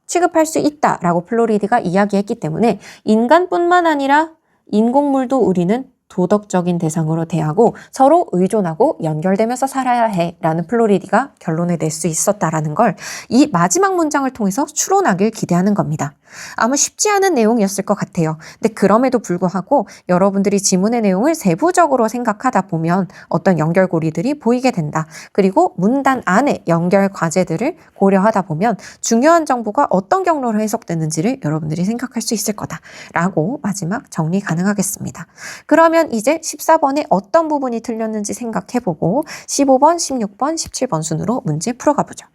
취급할 수 있다라고 플로리디가 이야기했기 때문에 인간뿐만 아니라 인공물도 우리는 도덕적인 대상으로 대하고 서로 의존하고 연결되면서 살아야 해라는 플로리디가 결론을 낼 수 있었다라는 걸 이 마지막 문장을 통해서 추론하길 기대하는 겁니다. 아마 쉽지 않은 내용이었을 것 같아요. 근데 그럼에도 불구하고 여러분들이 지문의 내용을 세부적으로 생각하다 보면 어떤 연결고리들이 보이게 된다. 그리고 문단 안에 연결 과제들을 고려하다 보면 중요한 정보가 어떤 경로로 해석되는지를 여러분들이 생각할 수 있을 거다라고 마지막 정리 가능하겠습니다. 그러면 이제 14번에 어떤 부분이 틀렸는지 생각해보고 15번, 16번, 17번 순으로 문제 풀어가 보죠.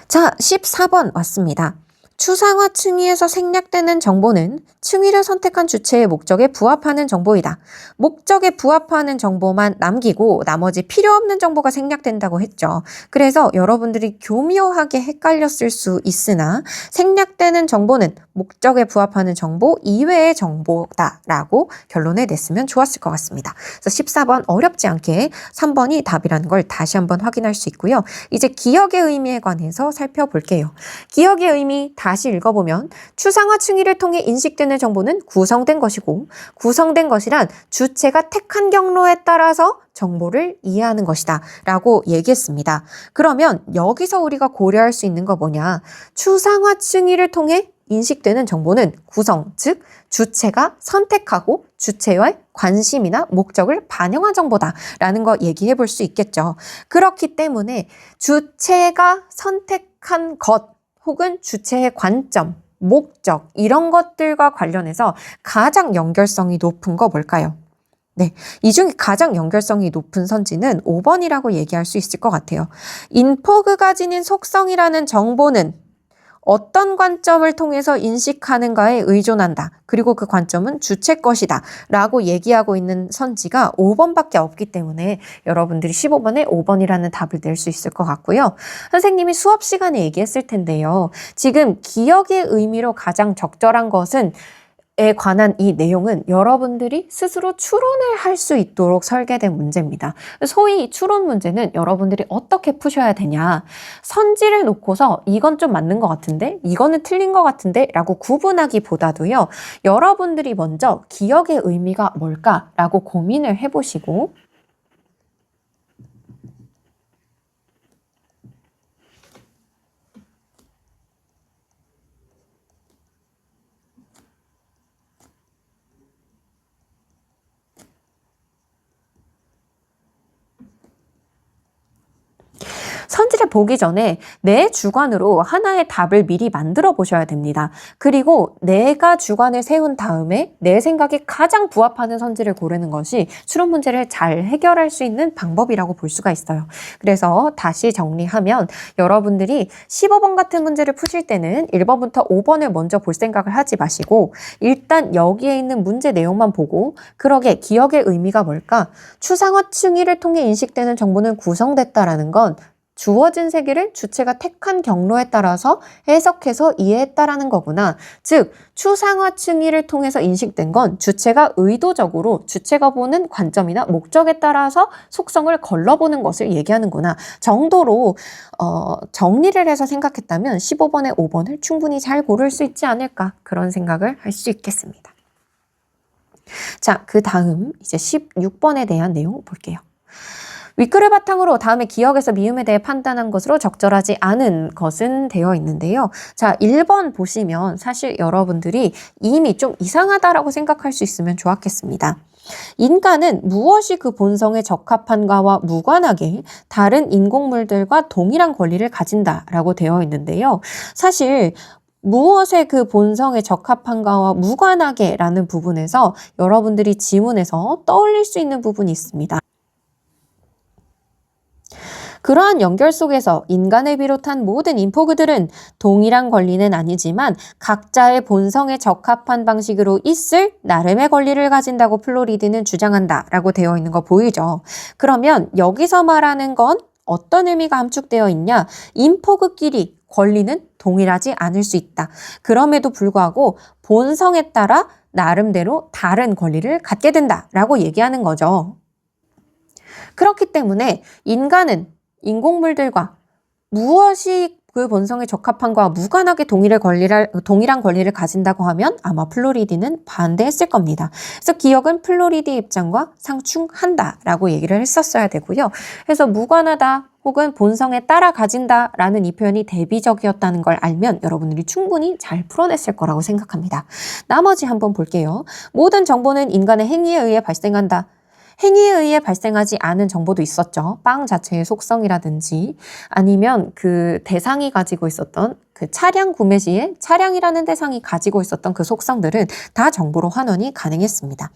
자, 14번 왔습니다. 추상화 층위에서 생략되는 정보는 층위를 선택한 주체의 목적에 부합하는 정보이다. 목적에 부합하는 정보만 남기고 나머지 필요 없는 정보가 생략된다고 했죠. 그래서 여러분들이 교묘하게 헷갈렸을 수 있으나 생략되는 정보는 목적에 부합하는 정보 이외의 정보다라고 결론을 냈으면 좋았을 것 같습니다. 그래서 14번 어렵지 않게 3번이 답이라는 걸 다시 한번 확인할 수 있고요. 이제 기억의 의미에 관해서 살펴볼게요. 기억의 의미 다시 읽어보면 추상화 층위를 통해 인식되는 정보는 구성된 것이고 구성된 것이란 주체가 택한 경로에 따라서 정보를 이해하는 것이다 라고 얘기했습니다. 그러면 여기서 우리가 고려할 수 있는 거 뭐냐? 추상화 층위를 통해 인식되는 정보는 구성, 즉 주체가 선택하고 주체의 관심이나 목적을 반영한 정보다라는 거 얘기해 볼 수 있겠죠. 그렇기 때문에 주체가 선택한 것 혹은 주체의 관점, 목적 이런 것들과 관련해서 가장 연결성이 높은 거 뭘까요? 네, 이 중에 가장 연결성이 높은 선지는 5번이라고 얘기할 수 있을 것 같아요. 인포그가 지닌 속성이라는 정보는 어떤 관점을 통해서 인식하는가에 의존한다. 그리고 그 관점은 주체 것이다. 라고 얘기하고 있는 선지가 5번밖에 없기 때문에 여러분들이 15번에 5번이라는 답을 낼 수 있을 것 같고요. 선생님이 수업 시간에 얘기했을 텐데요. 지금 기억의 의미로 가장 적절한 것은 에 관한 이 내용은 여러분들이 스스로 추론을 할 수 있도록 설계된 문제입니다. 소위 이 추론 문제는 여러분들이 어떻게 푸셔야 되냐. 선지를 놓고서 이건 좀 맞는 것 같은데 이거는 틀린 것 같은데 라고 구분하기보다도요. 여러분들이 먼저 기억의 의미가 뭘까라고 고민을 해보시고 선지를 보기 전에 내 주관으로 하나의 답을 미리 만들어 보셔야 됩니다. 그리고 내가 주관을 세운 다음에 내 생각에 가장 부합하는 선지를 고르는 것이 추론 문제를 잘 해결할 수 있는 방법이라고 볼 수가 있어요. 그래서 다시 정리하면 여러분들이 15번 같은 문제를 푸실 때는 1번부터 5번을 먼저 볼 생각을 하지 마시고 일단 여기에 있는 문제 내용만 보고 그러게 기억의 의미가 뭘까? 추상화 층위를 통해 인식되는 정보는 구성됐다라는 건 주어진 세계를 주체가 택한 경로에 따라서 해석해서 이해했다라는 거구나. 즉, 추상화 층위를 통해서 인식된 건 주체가 의도적으로 주체가 보는 관점이나 목적에 따라서 속성을 걸러보는 것을 얘기하는구나. 정도로 정리를 해서 생각했다면 15번에 5번을 충분히 잘 고를 수 있지 않을까 그런 생각을 할 수 있겠습니다. 자, 그 다음 이제 16번에 대한 내용 볼게요. 윗글을 바탕으로 다음에 기억에서 미음에 대해 판단한 것으로 적절하지 않은 것은 되어 있는데요. 자, 1번 보시면 사실 여러분들이 이미 좀 이상하다라고 생각할 수 있으면 좋았겠습니다. 인간은 무엇이 그 본성에 적합한가와 무관하게 다른 인공물들과 동일한 권리를 가진다라고 되어 있는데요. 사실 무엇에 그 본성에 적합한가와 무관하게 라는 부분에서 여러분들이 지문에서 떠올릴 수 있는 부분이 있습니다. 그러한 연결 속에서 인간을 비롯한 모든 인포그들은 동일한 권리는 아니지만 각자의 본성에 적합한 방식으로 있을 나름의 권리를 가진다고 플로리드는 주장한다라고 되어 있는 거 보이죠. 그러면 여기서 말하는 건 어떤 의미가 함축되어 있냐? 인포그끼리 권리는 동일하지 않을 수 있다. 그럼에도 불구하고 본성에 따라 나름대로 다른 권리를 갖게 된다라고 얘기하는 거죠. 그렇기 때문에 인간은 인공물들과 무엇이 그 본성에 적합한 거와 무관하게 동일한 권리를 가진다고 하면 아마 플로리디는 반대했을 겁니다. 그래서 기억은 플로리디의 입장과 상충한다라고 얘기를 했었어야 되고요. 그래서 무관하다 혹은 본성에 따라 가진다라는 이 표현이 대비적이었다는 걸 알면 여러분들이 충분히 잘 풀어냈을 거라고 생각합니다. 나머지 한번 볼게요. 모든 정보는 인간의 행위에 의해 발생한다. 행위에 의해 발생하지 않은 정보도 있었죠. 빵 자체의 속성이라든지 아니면 그 대상이 가지고 있었던 그 차량 구매 시에 차량이라는 대상이 가지고 있었던 그 속성들은 다 정보로 환원이 가능했습니다.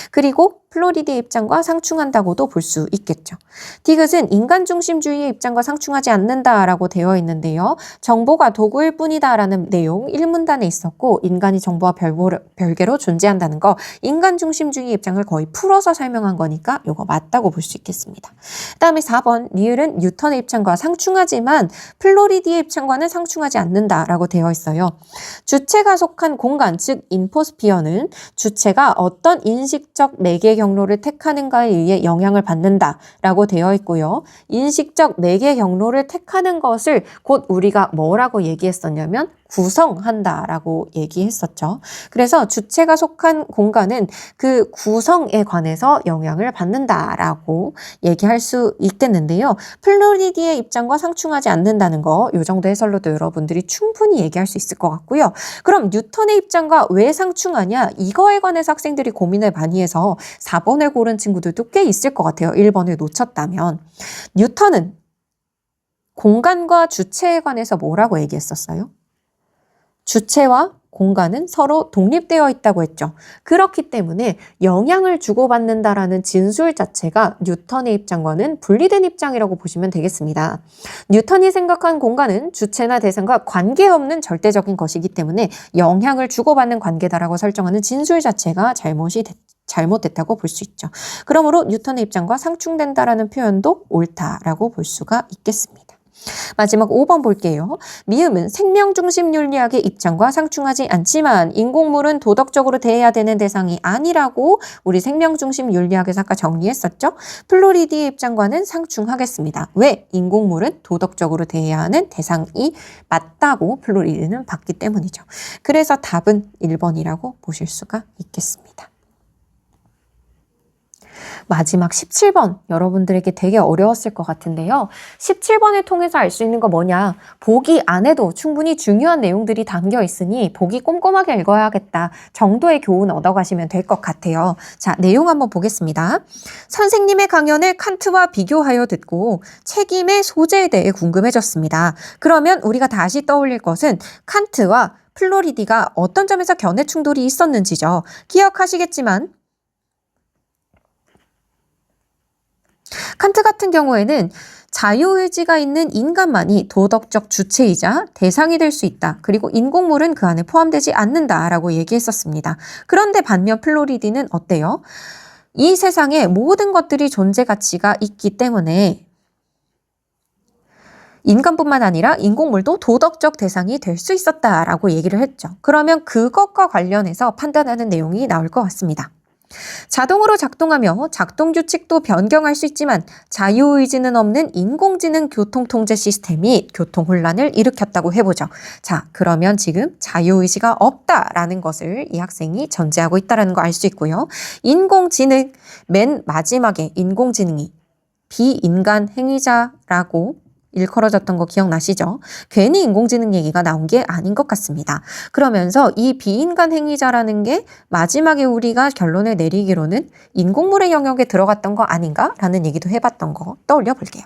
그리고 플로리드의 입장과 상충한다고도 볼 수 있겠죠. 디귿은 인간 중심주의의 입장과 상충하지 않는다라고 되어 있는데요. 정보가 도구일 뿐이다라는 내용 1문단에 있었고 인간이 정보와 별개로 존재한다는 거 인간 중심주의 입장을 거의 풀어서 설명한 거니까 이거 맞다고 볼 수 있겠습니다. 그다음에 4번 리을은 뉴턴의 입장과 상충하지만 플로리드의 입장과는 상충하지 않는다라고 되어 있어요. 주체가 속한 공간, 즉 인포스피어는 주체가 어떤 인식적 매개 경로를 택하는가에 의해 영향을 받는다라고 되어 있고요. 인식적 매개 경로를 택하는 것을 곧 우리가 뭐라고 얘기했었냐면 구성한다라고 얘기했었죠. 그래서 주체가 속한 공간은 그 구성에 관해서 영향을 받는다라고 얘기할 수 있겠는데요. 플로리디의 입장과 상충하지 않는다는 거, 이 정도 해설로도 여러분들이 충분히 얘기할 수 있을 것 같고요. 그럼 뉴턴의 입장과 왜 상충하냐? 이거에 관해서 학생들이 고민을 많이 해서 4번을 고른 친구들도 꽤 있을 것 같아요. 1번을 놓쳤다면. 뉴턴은 공간과 주체에 관해서 뭐라고 얘기했었어요? 주체와 공간은 서로 독립되어 있다고 했죠. 그렇기 때문에 영향을 주고받는다라는 진술 자체가 뉴턴의 입장과는 분리된 입장이라고 보시면 되겠습니다. 뉴턴이 생각한 공간은 주체나 대상과 관계없는 절대적인 것이기 때문에 영향을 주고받는 관계다라고 설정하는 진술 자체가 잘못됐다고 볼 수 있죠. 그러므로 뉴턴의 입장과 상충된다라는 표현도 옳다라고 볼 수가 있겠습니다. 마지막 5번 볼게요. 미음은 생명중심 윤리학의 입장과 상충하지 않지만 인공물은 도덕적으로 대해야 되는 대상이 아니라고 우리 생명중심 윤리학에서 아까 정리했었죠. 플로리디의 입장과는 상충하겠습니다. 왜? 인공물은 도덕적으로 대해야 하는 대상이 맞다고 플로리디는 봤기 때문이죠. 그래서 답은 1번이라고 보실 수가 있겠습니다. 마지막 17번 여러분들에게 되게 어려웠을 것 같은데요. 17번을 통해서 알 수 있는 거 뭐냐? 보기 안에도 충분히 중요한 내용들이 담겨 있으니 보기 꼼꼼하게 읽어야겠다 정도의 교훈 얻어가시면 될 것 같아요. 자, 내용 한번 보겠습니다. 선생님의 강연을 칸트와 비교하여 듣고 책임의 소재에 대해 궁금해졌습니다. 그러면 우리가 다시 떠올릴 것은 칸트와 플로리디가 어떤 점에서 견해 충돌이 있었는지죠. 기억하시겠지만 칸트 같은 경우에는 자유의지가 있는 인간만이 도덕적 주체이자 대상이 될 수 있다. 그리고 인공물은 그 안에 포함되지 않는다라고 얘기했었습니다. 그런데 반면 플로리디는 어때요? 이 세상에 모든 것들이 존재 가치가 있기 때문에 인간뿐만 아니라 인공물도 도덕적 대상이 될 수 있었다라고 얘기를 했죠. 그러면 그것과 관련해서 판단하는 내용이 나올 것 같습니다. 자동으로 작동하며 작동 규칙도 변경할 수 있지만 자유의지는 없는 인공지능 교통통제 시스템이 교통혼란을 일으켰다고 해보죠. 자, 그러면 지금 자유의지가 없다라는 것을 이 학생이 전제하고 있다는 거 알 수 있고요. 인공지능, 맨 마지막에 인공지능이 비인간 행위자라고 일컬어졌던 거 기억나시죠? 괜히 인공지능 얘기가 나온 게 아닌 것 같습니다. 그러면서 이 비인간 행위자라는 게 마지막에 우리가 결론을 내리기로는 인공물의 영역에 들어갔던 거 아닌가? 라는 얘기도 해봤던 거 떠올려 볼게요.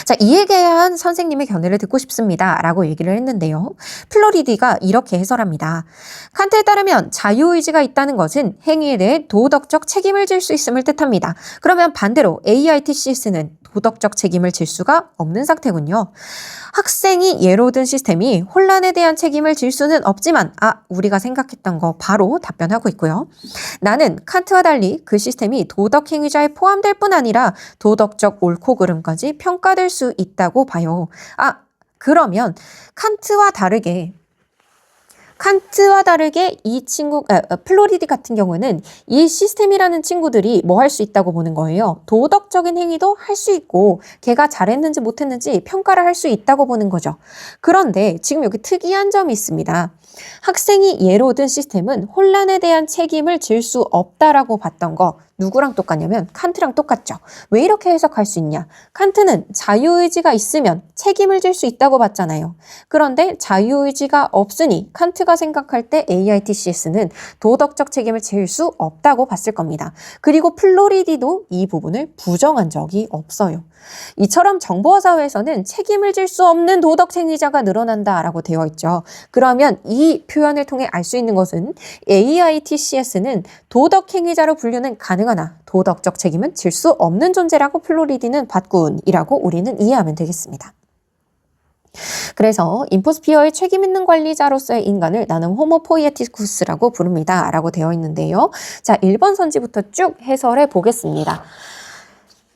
자, 이에 대한 선생님의 견해를 듣고 싶습니다. 라고 얘기를 했는데요. 플로리디가 이렇게 해설합니다. 칸트에 따르면 자유의지가 있다는 것은 행위에 대해 도덕적 책임을 질 수 있음을 뜻합니다. 그러면 반대로 AITCS는 도덕적 책임을 질 수가 없는 상태군요. 학생이 예로 든 시스템이 혼란에 대한 책임을 질 수는 없지만 우리가 생각했던 거 바로 답변하고 있고요. 나는 칸트와 달리 그 시스템이 도덕 행위자에 포함될 뿐 아니라 도덕적 옳고 그름까지 평가될 수 있다고 봐요. 그러면 칸트와 다르게 이 플로리디 같은 경우는 이 시스템이라는 친구들이 뭐 할 수 있다고 보는 거예요. 도덕적인 행위도 할 수 있고 걔가 잘했는지 못했는지 평가를 할 수 있다고 보는 거죠. 그런데 지금 여기 특이한 점이 있습니다. 학생이 예로 든 시스템은 혼란에 대한 책임을 질 수 없다라고 봤던 거 누구랑 똑같냐면 칸트랑 똑같죠. 왜 이렇게 해석할 수 있냐? 칸트는 자유의지가 있으면 책임을 질 수 있다고 봤잖아요. 그런데 자유의지가 없으니 칸트가 생각할 때 AITCS는 도덕적 책임을 질 수 없다고 봤을 겁니다. 그리고 플로리디도 이 부분을 부정한 적이 없어요. 이처럼 정보화 사회에서는 책임을 질 수 없는 도덕 행위자가 늘어난다라고 되어 있죠. 그러면 이 표현을 통해 알 수 있는 것은 AITCS는 도덕 행위자로 분류는 가능하나 도덕적 책임은 질 수 없는 존재라고 플로리디는 봤군이라고 우리는 이해하면 되겠습니다. 그래서 인포스피어의 책임 있는 관리자로서의 인간을 나는 호모 포이에티쿠스라고 부릅니다. 라고 되어 있는데요. 자, 1번 선지부터 쭉 해설해 보겠습니다.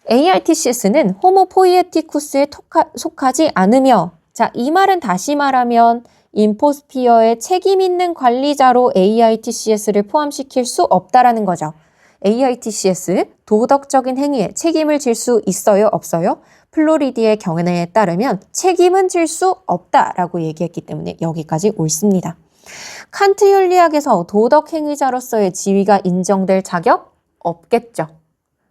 AITCS는 호모 포이에티쿠스에 속하지 않으며, 자, 이 말은 다시 말하면 인포스피어의 책임 있는 관리자로 AITCS를 포함시킬 수 없다라는 거죠. AITCS, 도덕적인 행위에 책임을 질 수 있어요? 없어요? 플로리디의 견해에 따르면 책임은 질 수 없다라고 얘기했기 때문에 여기까지 옳습니다. 칸트 윤리학에서 도덕 행위자로서의 지위가 인정될 자격? 없겠죠.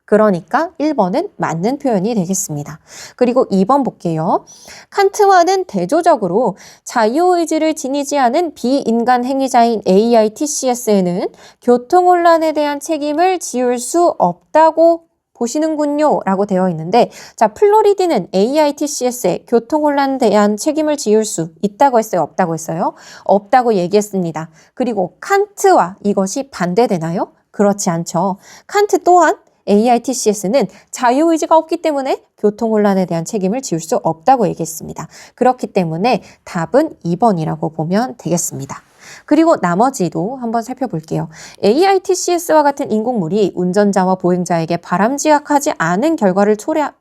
그러니까 1번은 맞는 표현이 되겠습니다. 그리고 2번 볼게요. 칸트와는 대조적으로 자유의지를 지니지 않은 비인간 행위자인 AITCS에는 교통혼란에 대한 책임을 지울 수 없다고 보시는군요. 라고 되어 있는데, 자, 플로리디는 AITCS에 교통혼란에 대한 책임을 지울 수 있다고 했어요? 없다고 했어요? 없다고 얘기했습니다. 그리고 칸트와 이것이 반대되나요? 그렇지 않죠. 칸트 또한 AITCS는 자유의지가 없기 때문에 교통혼란에 대한 책임을 지울 수 없다고 얘기했습니다. 그렇기 때문에 답은 2번이라고 보면 되겠습니다. 그리고 나머지도 한번 살펴볼게요. AITCS와 같은 인공물이 운전자와 보행자에게 바람직하지 않은 결과를 초래하지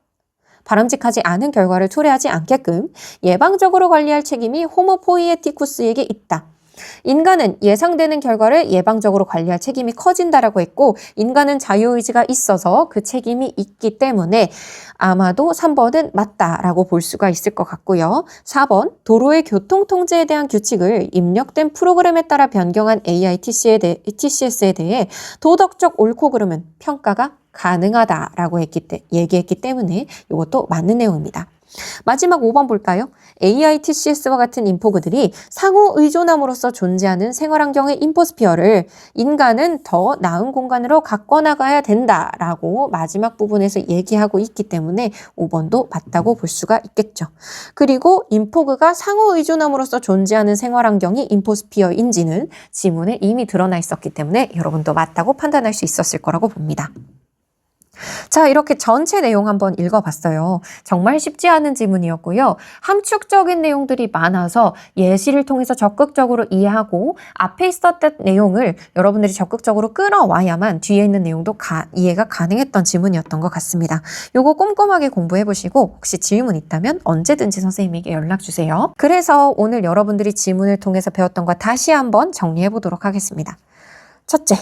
않게끔 예방적으로 관리할 책임이 호모 포이에티쿠스에게 있다. 인간은 예상되는 결과를 예방적으로 관리할 책임이 커진다라고 했고, 인간은 자유의지가 있어서 그 책임이 있기 때문에 아마도 3번은 맞다라고 볼 수가 있을 것 같고요. 4번, 도로의 교통통제에 대한 규칙을 입력된 프로그램에 따라 변경한 AITCS에 대해 도덕적 옳고 그름은 평가가 가능하다라고 얘기했기 때문에 이것도 맞는 내용입니다. 마지막 5번 볼까요? AITCS와 같은 인포그들이 상호 의존함으로써 존재하는 생활환경의 인포스피어를 인간은 더 나은 공간으로 갖고 나가야 된다라고 마지막 부분에서 얘기하고 있기 때문에 5번도 맞다고 볼 수가 있겠죠. 그리고 인포그가 상호 의존함으로써 존재하는 생활환경이 인포스피어인지는 지문에 이미 드러나 있었기 때문에 여러분도 맞다고 판단할 수 있었을 거라고 봅니다. 자, 이렇게 전체 내용 한번 읽어봤어요. 정말 쉽지 않은 지문이었고요. 함축적인 내용들이 많아서 예시를 통해서 적극적으로 이해하고 앞에 있었던 내용을 여러분들이 적극적으로 끌어와야만 뒤에 있는 내용도 이해가 가능했던 지문이었던 것 같습니다. 요거 꼼꼼하게 공부해보시고 혹시 질문 있다면 언제든지 선생님에게 연락주세요. 그래서 오늘 여러분들이 지문을 통해서 배웠던 거 다시 한번 정리해보도록 하겠습니다. 첫째,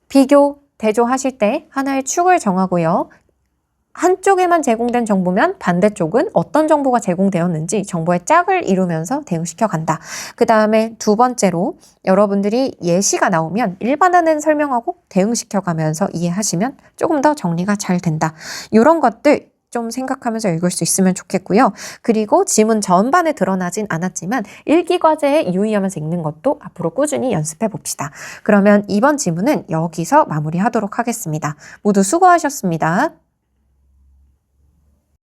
비교, 대조하실 때 하나의 축을 정하고요. 한쪽에만 제공된 정보면 반대쪽은 어떤 정보가 제공되었는지 정보의 짝을 이루면서 대응시켜 간다. 그 다음에 두 번째로 여러분들이 예시가 나오면 일반화는 설명하고 대응시켜 가면서 이해하시면 조금 더 정리가 잘 된다. 이런 것들 좀 생각하면서 읽을 수 있으면 좋겠고요. 그리고 지문 전반에 드러나진 않았지만 일기 과제에 유의하면서 읽는 것도 앞으로 꾸준히 연습해 봅시다. 그러면 이번 지문은 여기서 마무리하도록 하겠습니다. 모두 수고하셨습니다.